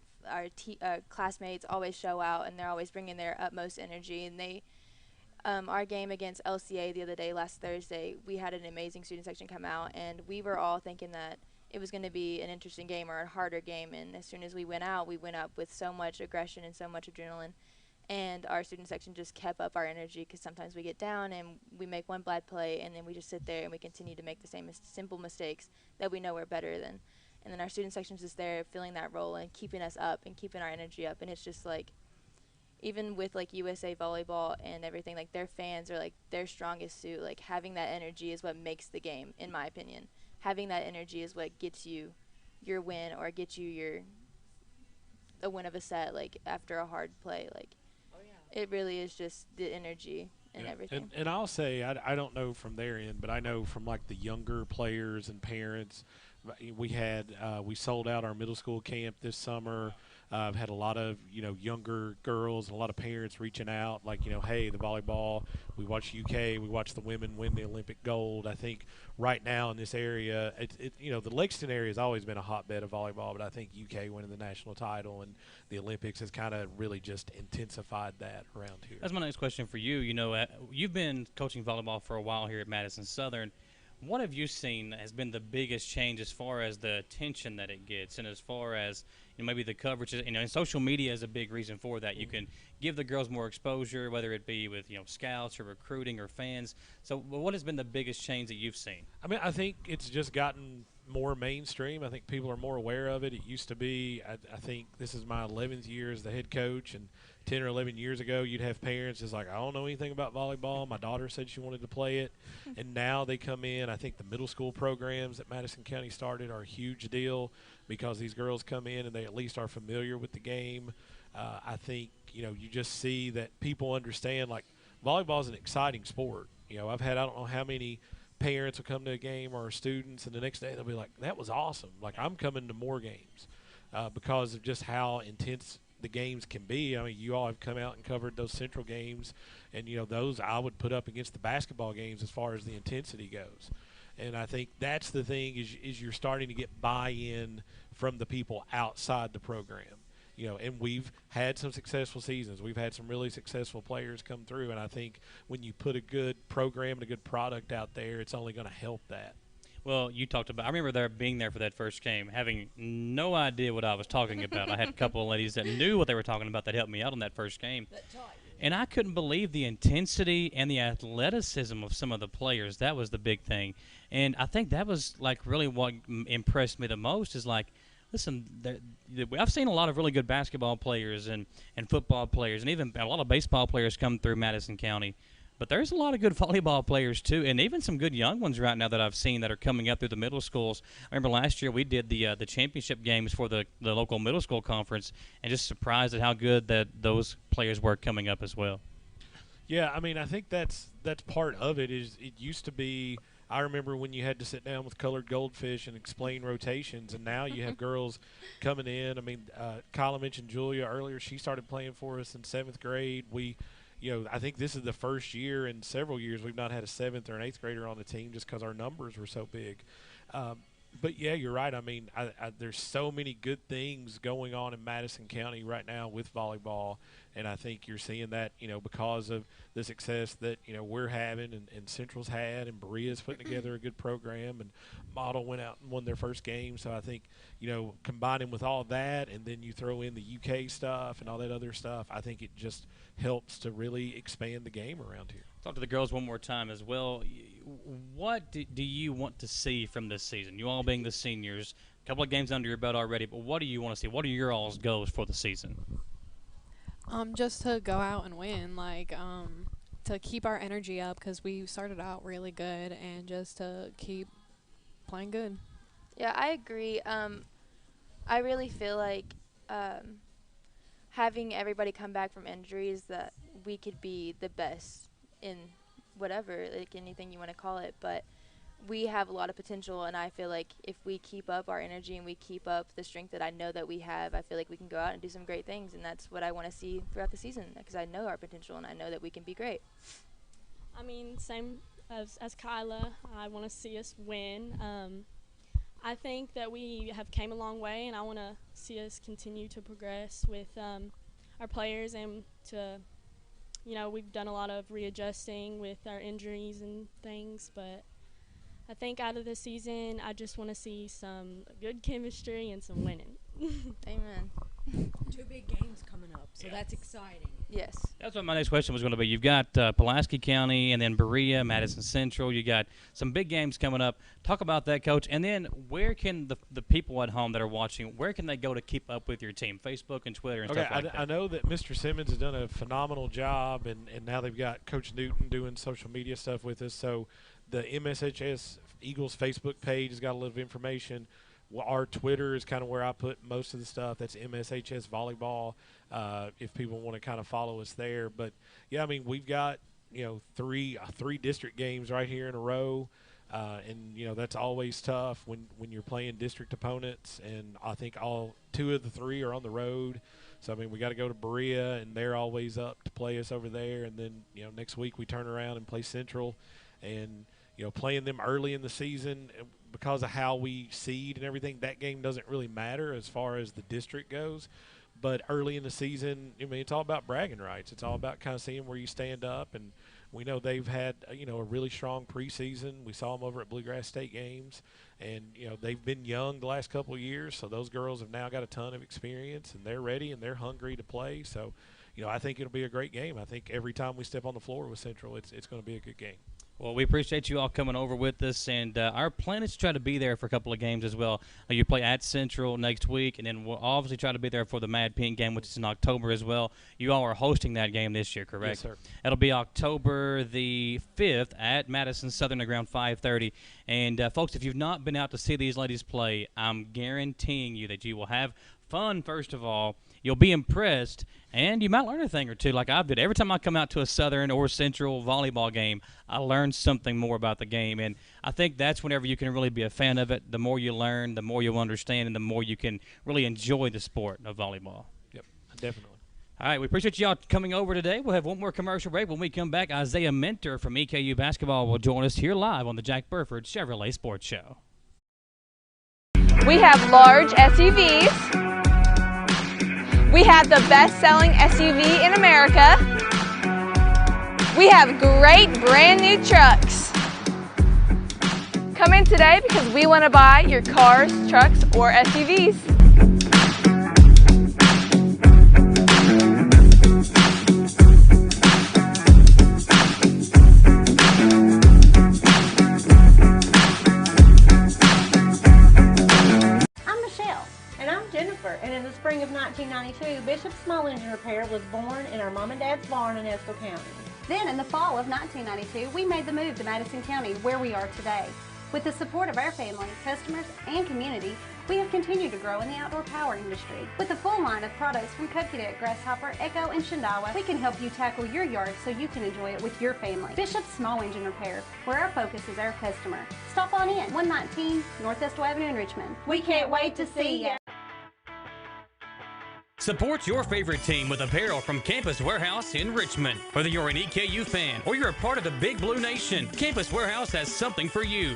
classmates always show out, and they're always bringing their utmost energy. And they, our game against LCA the other day, last Thursday, we had an amazing student section come out, and we were all thinking that it was going to be an interesting game or a harder game. And as soon as we went out with so much aggression and so much adrenaline. And our student section just kept up our energy, because sometimes we get down and we make one bad play, and then we just sit there and we continue to make the same simple mistakes that we know we're better than. And then our student section's just there filling that role and keeping us up and keeping our energy up. And it's just like, even with like USA Volleyball and everything, like their fans are like their strongest suit. Like having that energy is what makes the game, in my opinion. Having that energy is what gets you your win, or gets you a win of a set, like after a hard play. Like, it really is just the energy and everything. And I'll say, I don't know from their end, but I know from like the younger players and parents, we sold out our middle school camp this summer. I've had a lot of, younger girls and a lot of parents reaching out, like, hey, the volleyball, we watched UK, we watched the women win the Olympic gold. I think right now in this area, the Lexington area has always been a hotbed of volleyball, but I think UK winning the national title and the Olympics has kind of really just intensified that around here. That's my next question for you. You've been coaching volleyball for a while here at Madison Southern. What have you seen has been the biggest change as far as the attention that it gets, and as far as maybe the coverage? And social media is a big reason for that. You can give the girls more exposure, whether it be with scouts or recruiting or fans. So, what has been the biggest change that you've seen? I mean, I think it's just gotten more mainstream. I think people are more aware of it. It used to be, I think this is my 11th year as the head coach, and 10 or 11 years ago, you'd have parents just like, I don't know anything about volleyball. My daughter said she wanted to play it. And now they come in. I think the middle school programs that Madison County started are a huge deal, because these girls come in and they at least are familiar with the game. I think, you just see that people understand, like, volleyball is an exciting sport. I've had, I don't know how many parents will come to a game, or students, and the next day they'll be like, that was awesome. Like, I'm coming to more games because of just how intense the games can be. I mean, you all have come out and covered those Central games, and those I would put up against the basketball games as far as the intensity goes. And I think that's the thing, is you're starting to get buy-in from the people outside the program. And we've had some successful seasons. We've had some really successful players come through, and I think when you put a good program and a good product out there, it's only going to help that. Well, you talked about, I remember being there for that first game, having no idea what I was talking about. I had a couple of ladies that knew what they were talking about that helped me out on that first game. That taught you. And I couldn't believe the intensity and the athleticism of some of the players. That was the big thing. And I think that was, like, really what impressed me the most is, like, listen, I've seen a lot of really good basketball players and football players and even a lot of baseball players come through Madison County. But there's a lot of good volleyball players, too, and even some good young ones right now that I've seen that are coming up through the middle schools. I remember last year we did the championship games for the local middle school conference, and just surprised at how good that those players were coming up as well. Yeah, I mean, I think that's part of it. Is it used to be – I remember when you had to sit down with colored goldfish and explain rotations, and now you have girls coming in. I mean, Kyla mentioned Julia earlier. She started playing for us in 7th grade. I think this is the first year in several years we've not had a 7th or an 8th grader on the team just because our numbers were so big. But, yeah, you're right. I mean, there's so many good things going on in Madison County right now with volleyball, and I think you're seeing that, because of the success that, we're having and Central's had, and Berea's putting together a good program, and Model went out and won their first game. So I think, combining with all that, and then you throw in the UK stuff and all that other stuff, I think it just helps to really expand the game around here. Talk to the girls one more time as well. What do you want to see from this season? You all being the seniors, a couple of games under your belt already, but what do you want to see? What are your all's goals for the season? Just to go out and win, to keep our energy up because we started out really good, and just to keep playing good. Yeah, I agree. I really feel like having everybody come back from injuries, that we could be the best in whatever, like anything you want to call it, but we have a lot of potential, and I feel like if we keep up our energy and we keep up the strength that I know that we have, I feel like we can go out and do some great things, and that's what I want to see throughout the season because I know our potential and I know that we can be great. I mean, same as Kyla, I want to see us win. I think that we have came a long way, and I want to see us continue to progress with our players and to we've done a lot of readjusting with our injuries and things, but I think out of the season, I just want to see some good chemistry and some winning. Amen. 2 big games coming up, so that's exciting. Yes. That's what my next question was going to be. You've got Pulaski County and then Berea, Madison Central. You got some big games coming up. Talk about that, Coach. And then where can the people at home that are watching, where can they go to keep up with your team? Facebook and Twitter and stuff like that. I know that Mr. Simmons has done a phenomenal job, and now they've got Coach Newton doing social media stuff with us. So the MSHS Eagles Facebook page has got a lot of information. Our Twitter is kind of where I put most of the stuff. That's MSHS Volleyball, if people want to kind of follow us there. But, yeah, I mean, we've got, three district games right here in a row. And, that's always tough when you're playing district opponents. And I think 2 of the 3 are on the road. So, I mean, we got to go to Berea, and they're always up to play us over there. And then, next week we turn around and play Central. And, playing them early in the season because of how we seed and everything, that game doesn't really matter as far as the district goes. But early in the season, I mean, it's all about bragging rights. It's all about kind of seeing where you stand up. And we know they've had, a really strong preseason. We saw them over at Bluegrass State games. And, they've been young the last couple of years. So those girls have now got a ton of experience, and they're ready and they're hungry to play. So, I think it'll be a great game. I think every time we step on the floor with Central, it's going to be a good game. Well, we appreciate you all coming over with us, and our plan is to try to be there for a couple of games as well. You play at Central next week, and then we'll obviously try to be there for the Mad Pink game, which is in October as well. You all are hosting that game this year, correct? Yes, sir. It'll be October the 5th at Madison Southern around 5:30. And, folks, if you've not been out to see these ladies play, I'm guaranteeing you that you will have fun, first of all. You'll be impressed, and you might learn a thing or two like I did. Every time I come out to a Southern or Central volleyball game, I learn something more about the game. And I think that's whenever you can really be a fan of it. The more you learn, the more you'll understand, and the more you can really enjoy the sport of volleyball. Yep, definitely. All right, we appreciate y'all coming over today. We'll have one more commercial break. When we come back, Isaiah Mentor from Eku Basketball will join us here live on the Jack Burford Chevrolet Sports Show. We have large SUVs. We have the best-selling SUV in America. We have great brand new trucks. Come in today because we want to buy your cars, trucks, or SUVs. spring of 1992, Bishop Small Engine Repair was born in our mom and dad's barn in Estill County. Then in the fall of 1992, we made the move to Madison County, where we are today. With the support of our family, customers, and community, we have continued to grow in the outdoor power industry. With a full line of products from Kokudet, Grasshopper, Echo, and Shindawa, we can help you tackle your yard so you can enjoy it with your family. Bishop Small Engine Repair, where our focus is our customer. Stop on in, 119 North Estill Avenue in Richmond. We can't wait to see you. Support your favorite team with apparel from Campus Warehouse in Richmond. Whether you're an EKU fan or you're a part of the Big Blue Nation, Campus Warehouse has something for you.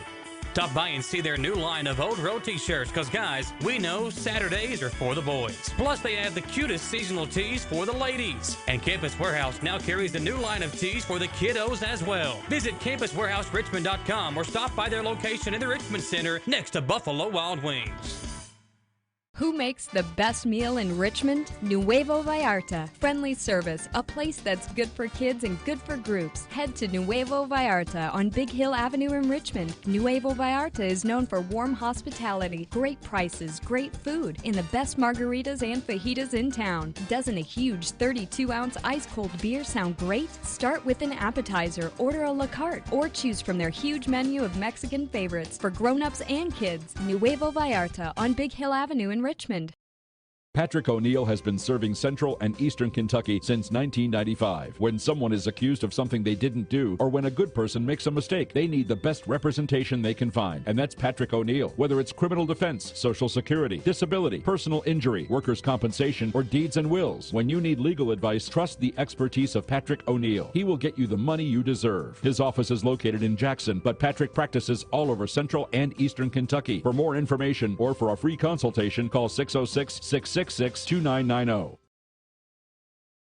Stop by and see their new line of Old Road t-shirts, because guys, we know Saturdays are for the boys. Plus, they have the cutest seasonal tees for the ladies. And Campus Warehouse now carries the new line of tees for the kiddos as well. Visit campuswarehouserichmond.com or stop by their location in the Richmond Center next to Buffalo Wild Wings. Who makes the best meal in Richmond? Nuevo Vallarta. Friendly service, a place that's good for kids and good for groups. Head to Nuevo Vallarta on Big Hill Avenue in Richmond. Nuevo Vallarta is known for warm hospitality, great prices, great food, and the best margaritas and fajitas in town. Doesn't a huge 32-ounce ice-cold beer sound great? Start with an appetizer, order a la carte, or choose from their huge menu of Mexican favorites for grown-ups and kids. Nuevo Vallarta on Big Hill Avenue in Richmond. Patrick O'Neill has been serving Central and Eastern Kentucky since 1995. When someone is accused of something they didn't do, or when a good person makes a mistake, they need the best representation they can find. And that's Patrick O'Neill. Whether it's criminal defense, Social Security, disability, personal injury, workers' compensation, or deeds and wills, when you need legal advice, trust the expertise of Patrick O'Neill. He will get you the money you deserve. His office is located in Jackson, but Patrick practices all over Central and Eastern Kentucky. For more information or for a free consultation, call 606-666-2990.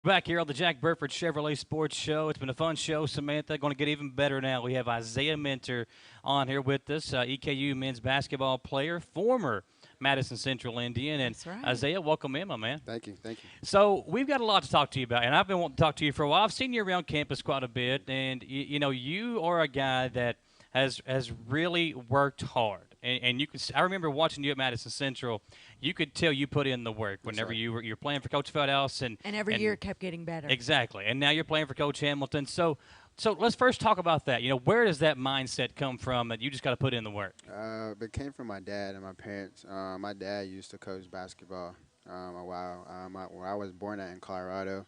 Back here on the Jack Burford Chevrolet Sports Show. It's been a fun show, Samantha. Going to get even better now. We have Isaiah Minter on here with us, EKU men's basketball player, former Madison Central Indian. And That's right. Isaiah, welcome in, my man. Thank you. So we've got a lot to talk to you about, and I've been wanting to talk to you for a while. I've seen you around campus quite a bit, and you know, you are a guy that has really worked hard. And you can. I remember watching you at Madison Central. You could tell you put in the work whenever you're playing for Coach Feldhouse, and every year it kept getting better. Exactly. And now you're playing for Coach Hamilton. So let's first talk about that. You know, where does that mindset come from that you just got to put in the work? It came from my dad and my parents. My dad used to coach basketball a while. Where I was born in Colorado,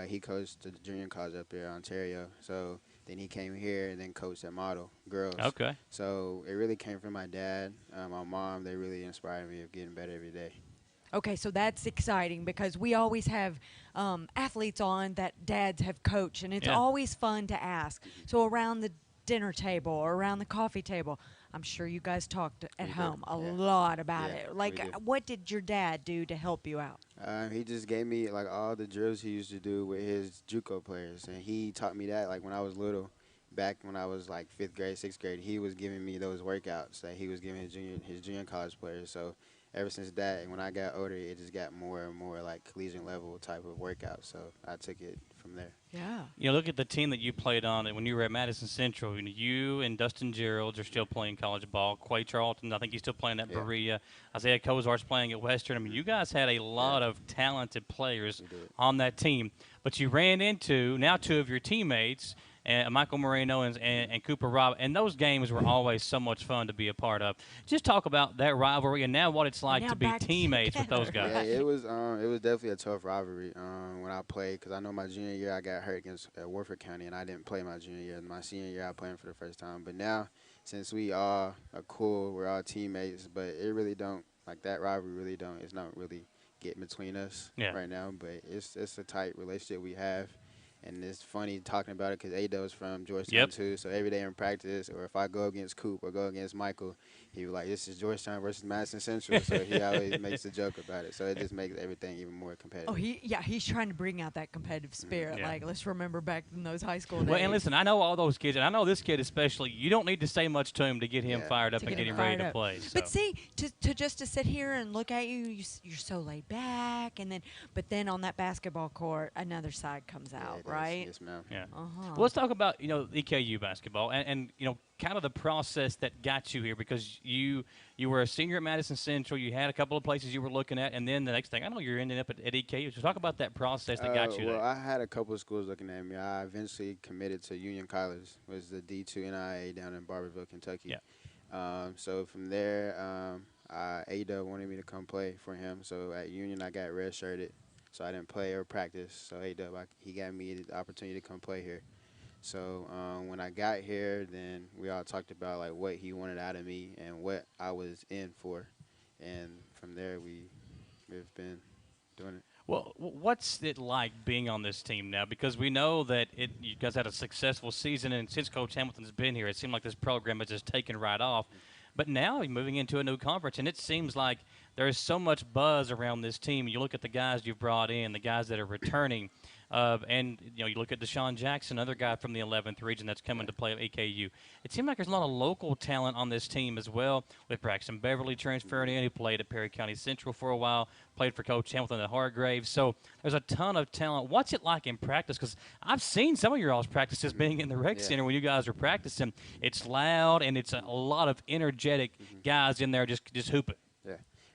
he coached the junior college up here in Ontario. So then he came here and then coached at Model Girls. Okay. So it really came from my dad, my mom. They really inspired me of getting better every day. Okay, so that's exciting because we always have athletes on that dads have coached, and it's always fun to ask. So around the dinner table or around the coffee table, I'm sure you guys talked at home a lot about it. Like, what did your dad do to help you out? He just gave me, like, all the drills he used to do with his JUCO players, and he taught me that, like, when I was little. Back when I was, like, 5th grade, 6th grade, he was giving me those workouts that he was giving his junior college players. So ever since that, and when I got older, it just got more and more, like, collegiate level type of workouts. So I took it from there. Yeah. You know, look at the team that you played on when you were at Madison Central. You and Dustin Geralds are still playing college ball. Quay Charlton, I think he's still playing at Berea. Isaiah Kozart's playing at Western. I mean, you guys had a lot of talented players on that team. But you ran into now two of your teammates, Michael Moreno and Cooper Robb, and those games were always so much fun to be a part of. Just talk about that rivalry and now what it's like to be teammates with those guys. Yeah, it was definitely a tough rivalry when I played, because I know my junior year I got hurt against Warford County, and I didn't play my junior year. My senior year I played for the first time. But now, since we all are cool, we're all teammates, but it really don't, like, that rivalry really don't, it's not really getting between us right now, but it's a tight relationship we have. And it's funny talking about it because Ado's from Georgetown too. So every day in practice, or if I go against Coop or go against Michael, he was like, "This is Georgetown versus Madison Central." So he always makes a joke about it. So it just makes everything even more competitive. Oh, he's trying to bring out that competitive spirit. Like, let's remember back in those high school days. Well, and listen, I know all those kids, and I know this kid especially. You don't need to say much to him to get him fired up and get him ready to play. So. But see, to sit here and look at you're so laid back, but then on that basketball court, another side comes out, right? right? Yes, ma'am. Yeah. Well, let's talk about EKU basketball and kind of the process that got you here, because you were a senior at Madison Central. You had a couple of places you were looking at, and then the next thing I know, you're ending up at EKU. So talk about that process that got you well, there. I had a couple of schools looking at me. I eventually committed to Union College, which is the D2 NIA down in Barberville, Kentucky. Yeah. So from there, AW wanted me to come play for him. So at Union, I got redshirted, so I didn't play or practice. So AW, he got me the opportunity to come play here. So when I got here, then we all talked about like what he wanted out of me and what I was in for, and from there we've been doing it. Well, what's it like being on this team now? Because we know that you guys had a successful season, and since Coach Hamilton's been here, it seemed like this program has just taken right off. But now you're moving into a new conference, and it seems like there is so much buzz around this team. You look at the guys you've brought in, the guys that are returning, and you look at Deshaun Jackson, another guy from the 11th region that's coming to play at EKU. It seems like there's a lot of local talent on this team as well, with Braxton Beverly transferring in, who played at Perry County Central for a while, played for Coach Hamilton at Hargrave. So there's a ton of talent. What's it like in practice? Because I've seen some of your all's practices being in the rec center when you guys are practicing. It's loud, and it's a lot of energetic guys in there just hooping.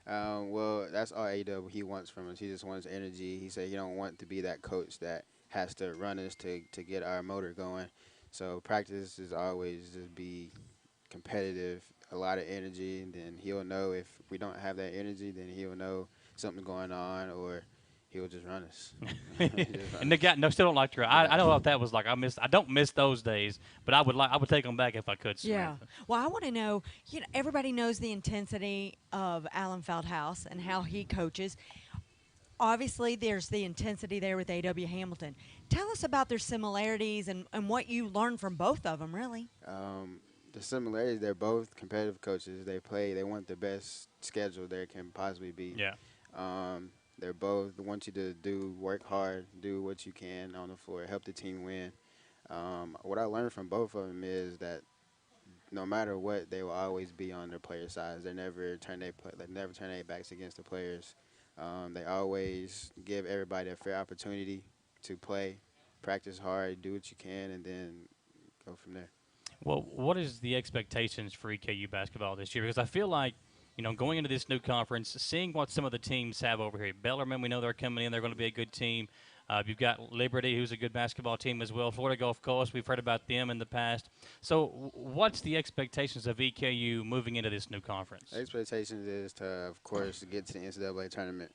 Well, that's all AW he wants from us. He just wants energy. He said he don't want to be that coach that has to run us to get our motor going. So practice is always just be competitive, a lot of energy, and then he'll know if we don't have that energy, then he'll know something's going on, or he'll just run us. And the guy still don't like to run. I don't know if that was like I don't miss those days, but I would take them back if I could. Yeah. Well, I want to know. Everybody knows the intensity of Alan Feldhouse and how he coaches. Obviously, there's the intensity there with A.W. Hamilton. Tell us about their similarities and what you learned from both of them, really. The similarities, they're both competitive coaches. They want the best schedule there can possibly be. Yeah. They both want you to work hard, do what you can on the floor, help the team win. What I learned from both of them is that no matter what, they will always be on their player sides. They never turn their backs against the players. They always give everybody a fair opportunity to play, practice hard, do what you can, and then go from there. Well, what is the expectations for EKU basketball this year? Because I feel like, going into this new conference, seeing what some of the teams have over here. Bellarmine, we know they're coming in. They're going to be a good team. You've got Liberty, who's a good basketball team as well. Florida Gulf Coast, we've heard about them in the past. So what's the expectations of EKU moving into this new conference? The expectations is to, of course, get to the NCAA tournament,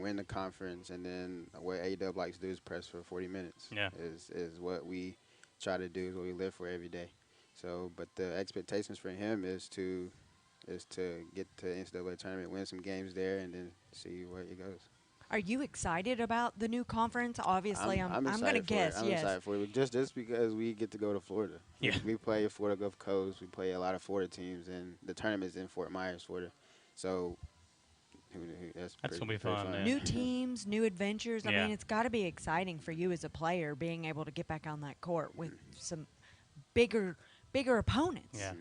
win the conference, and then what AW likes to do is press for 40 minutes. Yeah. Is what we try to do, is what we live for every day. So, but the expectations for him is to get to the NCAA tournament, win some games there, and then see where it goes. Are you excited about the new conference? Obviously, I'm going to guess, I'm excited for it, just because we get to go to Florida. Yeah. We play Florida Gulf Coast. We play a lot of Florida teams, and the tournament's in Fort Myers, Florida. So that's going to be fun. Yeah. New teams, new adventures. I Yeah. mean, it's got to be exciting for you as a player, being able to get back on that court with some bigger opponents. Yeah.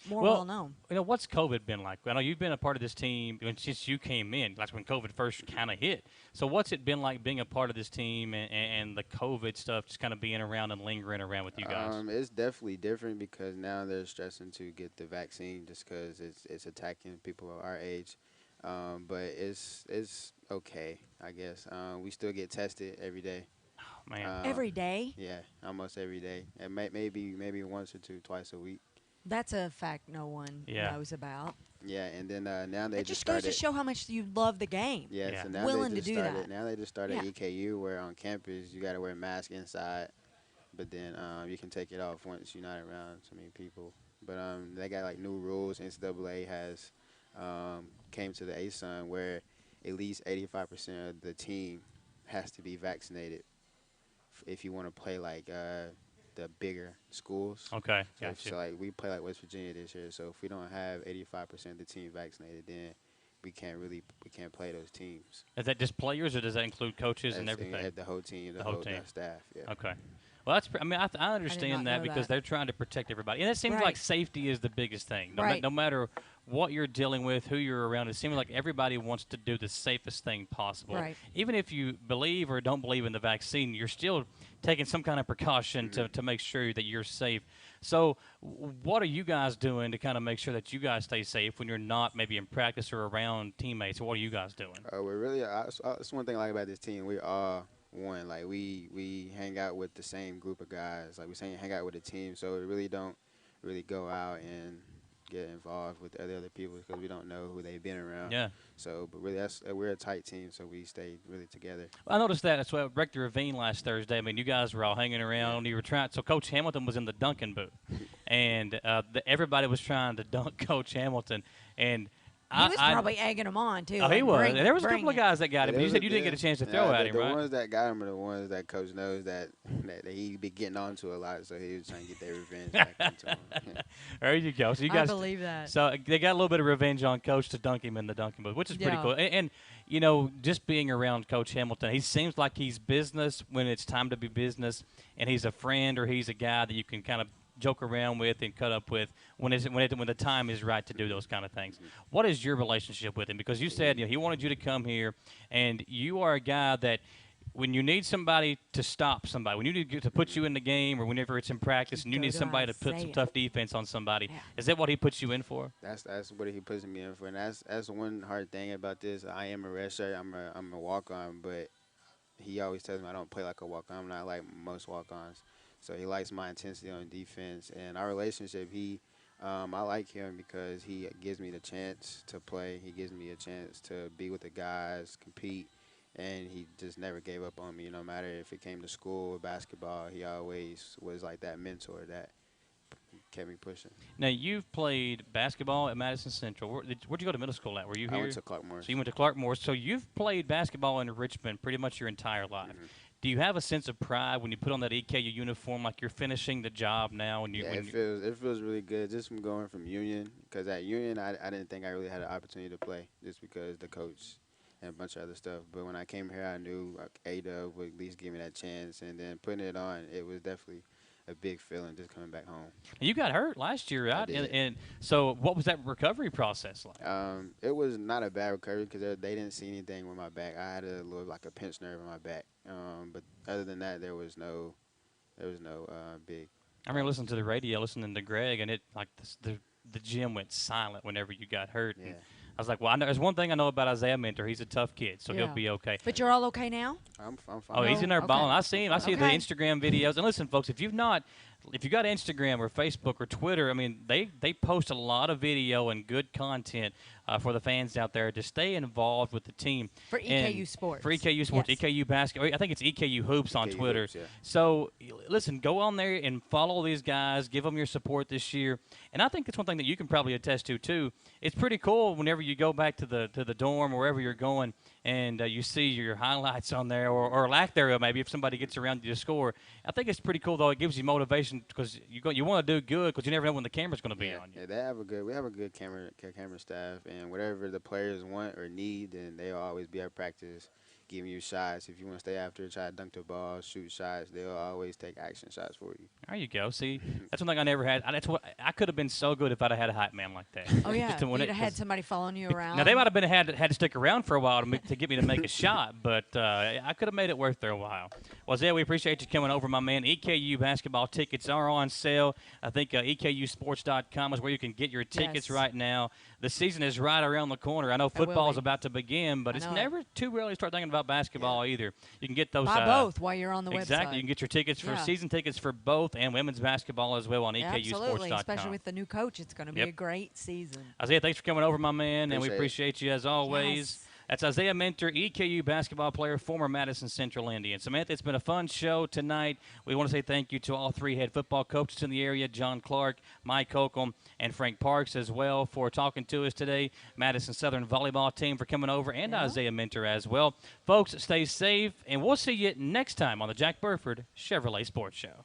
More well known. What's COVID been like? I know you've been a part of this team since you came in, like when COVID first kind of hit. So what's it been like being a part of this team and the COVID stuff, just kind of being around and lingering around with you guys? It's definitely different because now they're stressing to get the vaccine just because it's attacking people of our age. But it's okay, I guess. We still get tested every day. Oh, man. Every day? Yeah, almost every day. And maybe once or twice a week. That's a fact no one knows about. Yeah, and then now they it just goes to show how much you love the game. Yeah, so now willing they just to do that. Now they just started EKU, where on campus you got to wear a mask inside, but then you can take it off once you're not around so many people. But they got like new rules. NCAA has came to the ASUN where at least 85% of the team has to be vaccinated if you want to play like the bigger schools. Okay, gotcha. So like we play like West Virginia this year. So if we don't have 85% of the team vaccinated, then we can't play those teams. Is that just players, or does that include coaches and everything? The whole team, the whole team. Staff. Yeah. Okay. Well, I understand that because they're trying to protect everybody, and it seems like safety is the biggest thing. No matter what you're dealing with, who you're around, it seems like everybody wants to do the safest thing possible. Right. Even if you believe or don't believe in the vaccine, you're still taking some kind of precaution to make sure that you're safe. So what are you guys doing to kind of make sure that you guys stay safe when you're not maybe in practice or around teammates? What are you guys doing? We're really that's one thing I like about this team. We all one. Like, we hang out with the same group of guys. Like, we hang out with a team, so we really don't really go out and get involved with the other people because we don't know who they've been around. Yeah. So, but really, we're a tight team, so we stay really together. Well, I noticed that. That's what Rector Ravine last Thursday. I mean, you guys were all hanging around. You were trying. So Coach Hamilton was in the dunking booth, and everybody was trying to dunk Coach Hamilton, and he was probably egging him on, too. Oh, he was. There was a couple of guys that got him. Yeah, You said you didn't get a chance to throw at him, right? The ones that got him are the ones that Coach knows that he be getting on to a lot, so he was trying to get their revenge back into him. There you go. So you guys, I believe that. So they got a little bit of revenge on Coach to dunk him in the dunking booth, which is pretty cool. And, you know, just being around Coach Hamilton, he seems like he's business when it's time to be business, and he's a friend or he's a guy that you can kind of joke around with and cut up with when the time is right to do those kind of things. What is your relationship with him? Because you said he wanted you to come here, and you are a guy that when you need somebody to stop somebody, when you need to put you in the game or whenever it's in practice and you need somebody to put some tough defense on somebody, is that what he puts you in for? That's what he puts me in for, and that's one hard thing about this. I am a redshirt. I'm a walk-on, but he always tells me I don't play like a walk-on. I'm not like most walk-ons. So he likes my intensity on defense. And our relationship, I like him because he gives me the chance to play. He gives me a chance to be with the guys, compete, and he just never gave up on me. No matter if it came to school or basketball, he always was like that mentor that kept me pushing. Now, you've played basketball at Madison Central. Where'd you go to middle school at? Were you here? I went to Clark Morris. So you went to Clark Morris. So you've played basketball in Richmond pretty much your entire life. Mm-hmm. Do you have a sense of pride when you put on that EKU uniform, like you're finishing the job now? And it feels really good just from going from Union, because at Union I didn't think I really had an opportunity to play just because the coach and a bunch of other stuff. But when I came here, I knew A-Dub would at least give me that chance, and then putting it on, it was definitely a big feeling just coming back home. You got hurt last year, right? I did. And so what was that recovery process like? It was not a bad recovery because they didn't see anything with my back. I had a little like a pinched nerve in my back. But other than that, there was no big. I remember listening to the radio, listening to Greg, and it like the gym went silent whenever you got hurt. Yeah. I was like, well, there's one thing I know about Isaiah Minter. He's a tough kid, so he'll be okay. But you're all okay now? I'm fine. Oh, he's in there balling. I see him. I see the Instagram videos. And listen, folks, if you got Instagram or Facebook or Twitter, I mean, they post a lot of video and good content for the fans out there to stay involved with the team. For EKU Sports. For EKU Sports, yes. EKU Basketball. I think it's EKU Hoops on Twitter. Hoops, yeah. So, listen, go on there and follow these guys. Give them your support this year. And I think it's one thing that you can probably attest to, too. It's pretty cool whenever you go back to the dorm or wherever you're going and you see your highlights on there or lack thereof maybe if somebody gets around you to score. I think it's pretty cool, though. It gives you motivation because you want to do good because you never know when the camera's going to be on you. Yeah, we have a good camera staff, and whatever the players want or need, then they'll always be at practice giving you shots. If you want to stay after, try to dunk the ball, shoot shots, they'll always take action shots for you. There you go. See, that's one thing I never had. I could have been so good if I'd have had a hype man like that. Oh, yeah. You'd have had somebody following you around. Now, they might have had to stick around for a while to get me to make a shot, but I could have made it worth their while. Well, Zay, we appreciate you coming over, my man. EKU basketball tickets are on sale. I think EKUsports.com is where you can get your tickets right now. The season is right around the corner. I know football is about to begin, but it's never too early to start thinking about basketball either. You can get those. Buy both while you're on the website. Exactly. You can get your tickets for season tickets for both and women's basketball as well on EKUsports.com. Absolutely, especially with the new coach. It's going to be a great season. Isaiah, thanks for coming over, my man, and we appreciate you as always. Yes. That's Isaiah Minter, EKU basketball player, former Madison Central Indian. Samantha, it's been a fun show tonight. We want to say thank you to all three head football coaches in the area, John Clark, Mike Holcomb, and Frank Parks as well for talking to us today. Madison Southern volleyball team for coming over, and Isaiah Minter as well. Folks, stay safe, and we'll see you next time on the Jack Burford Chevrolet Sports Show.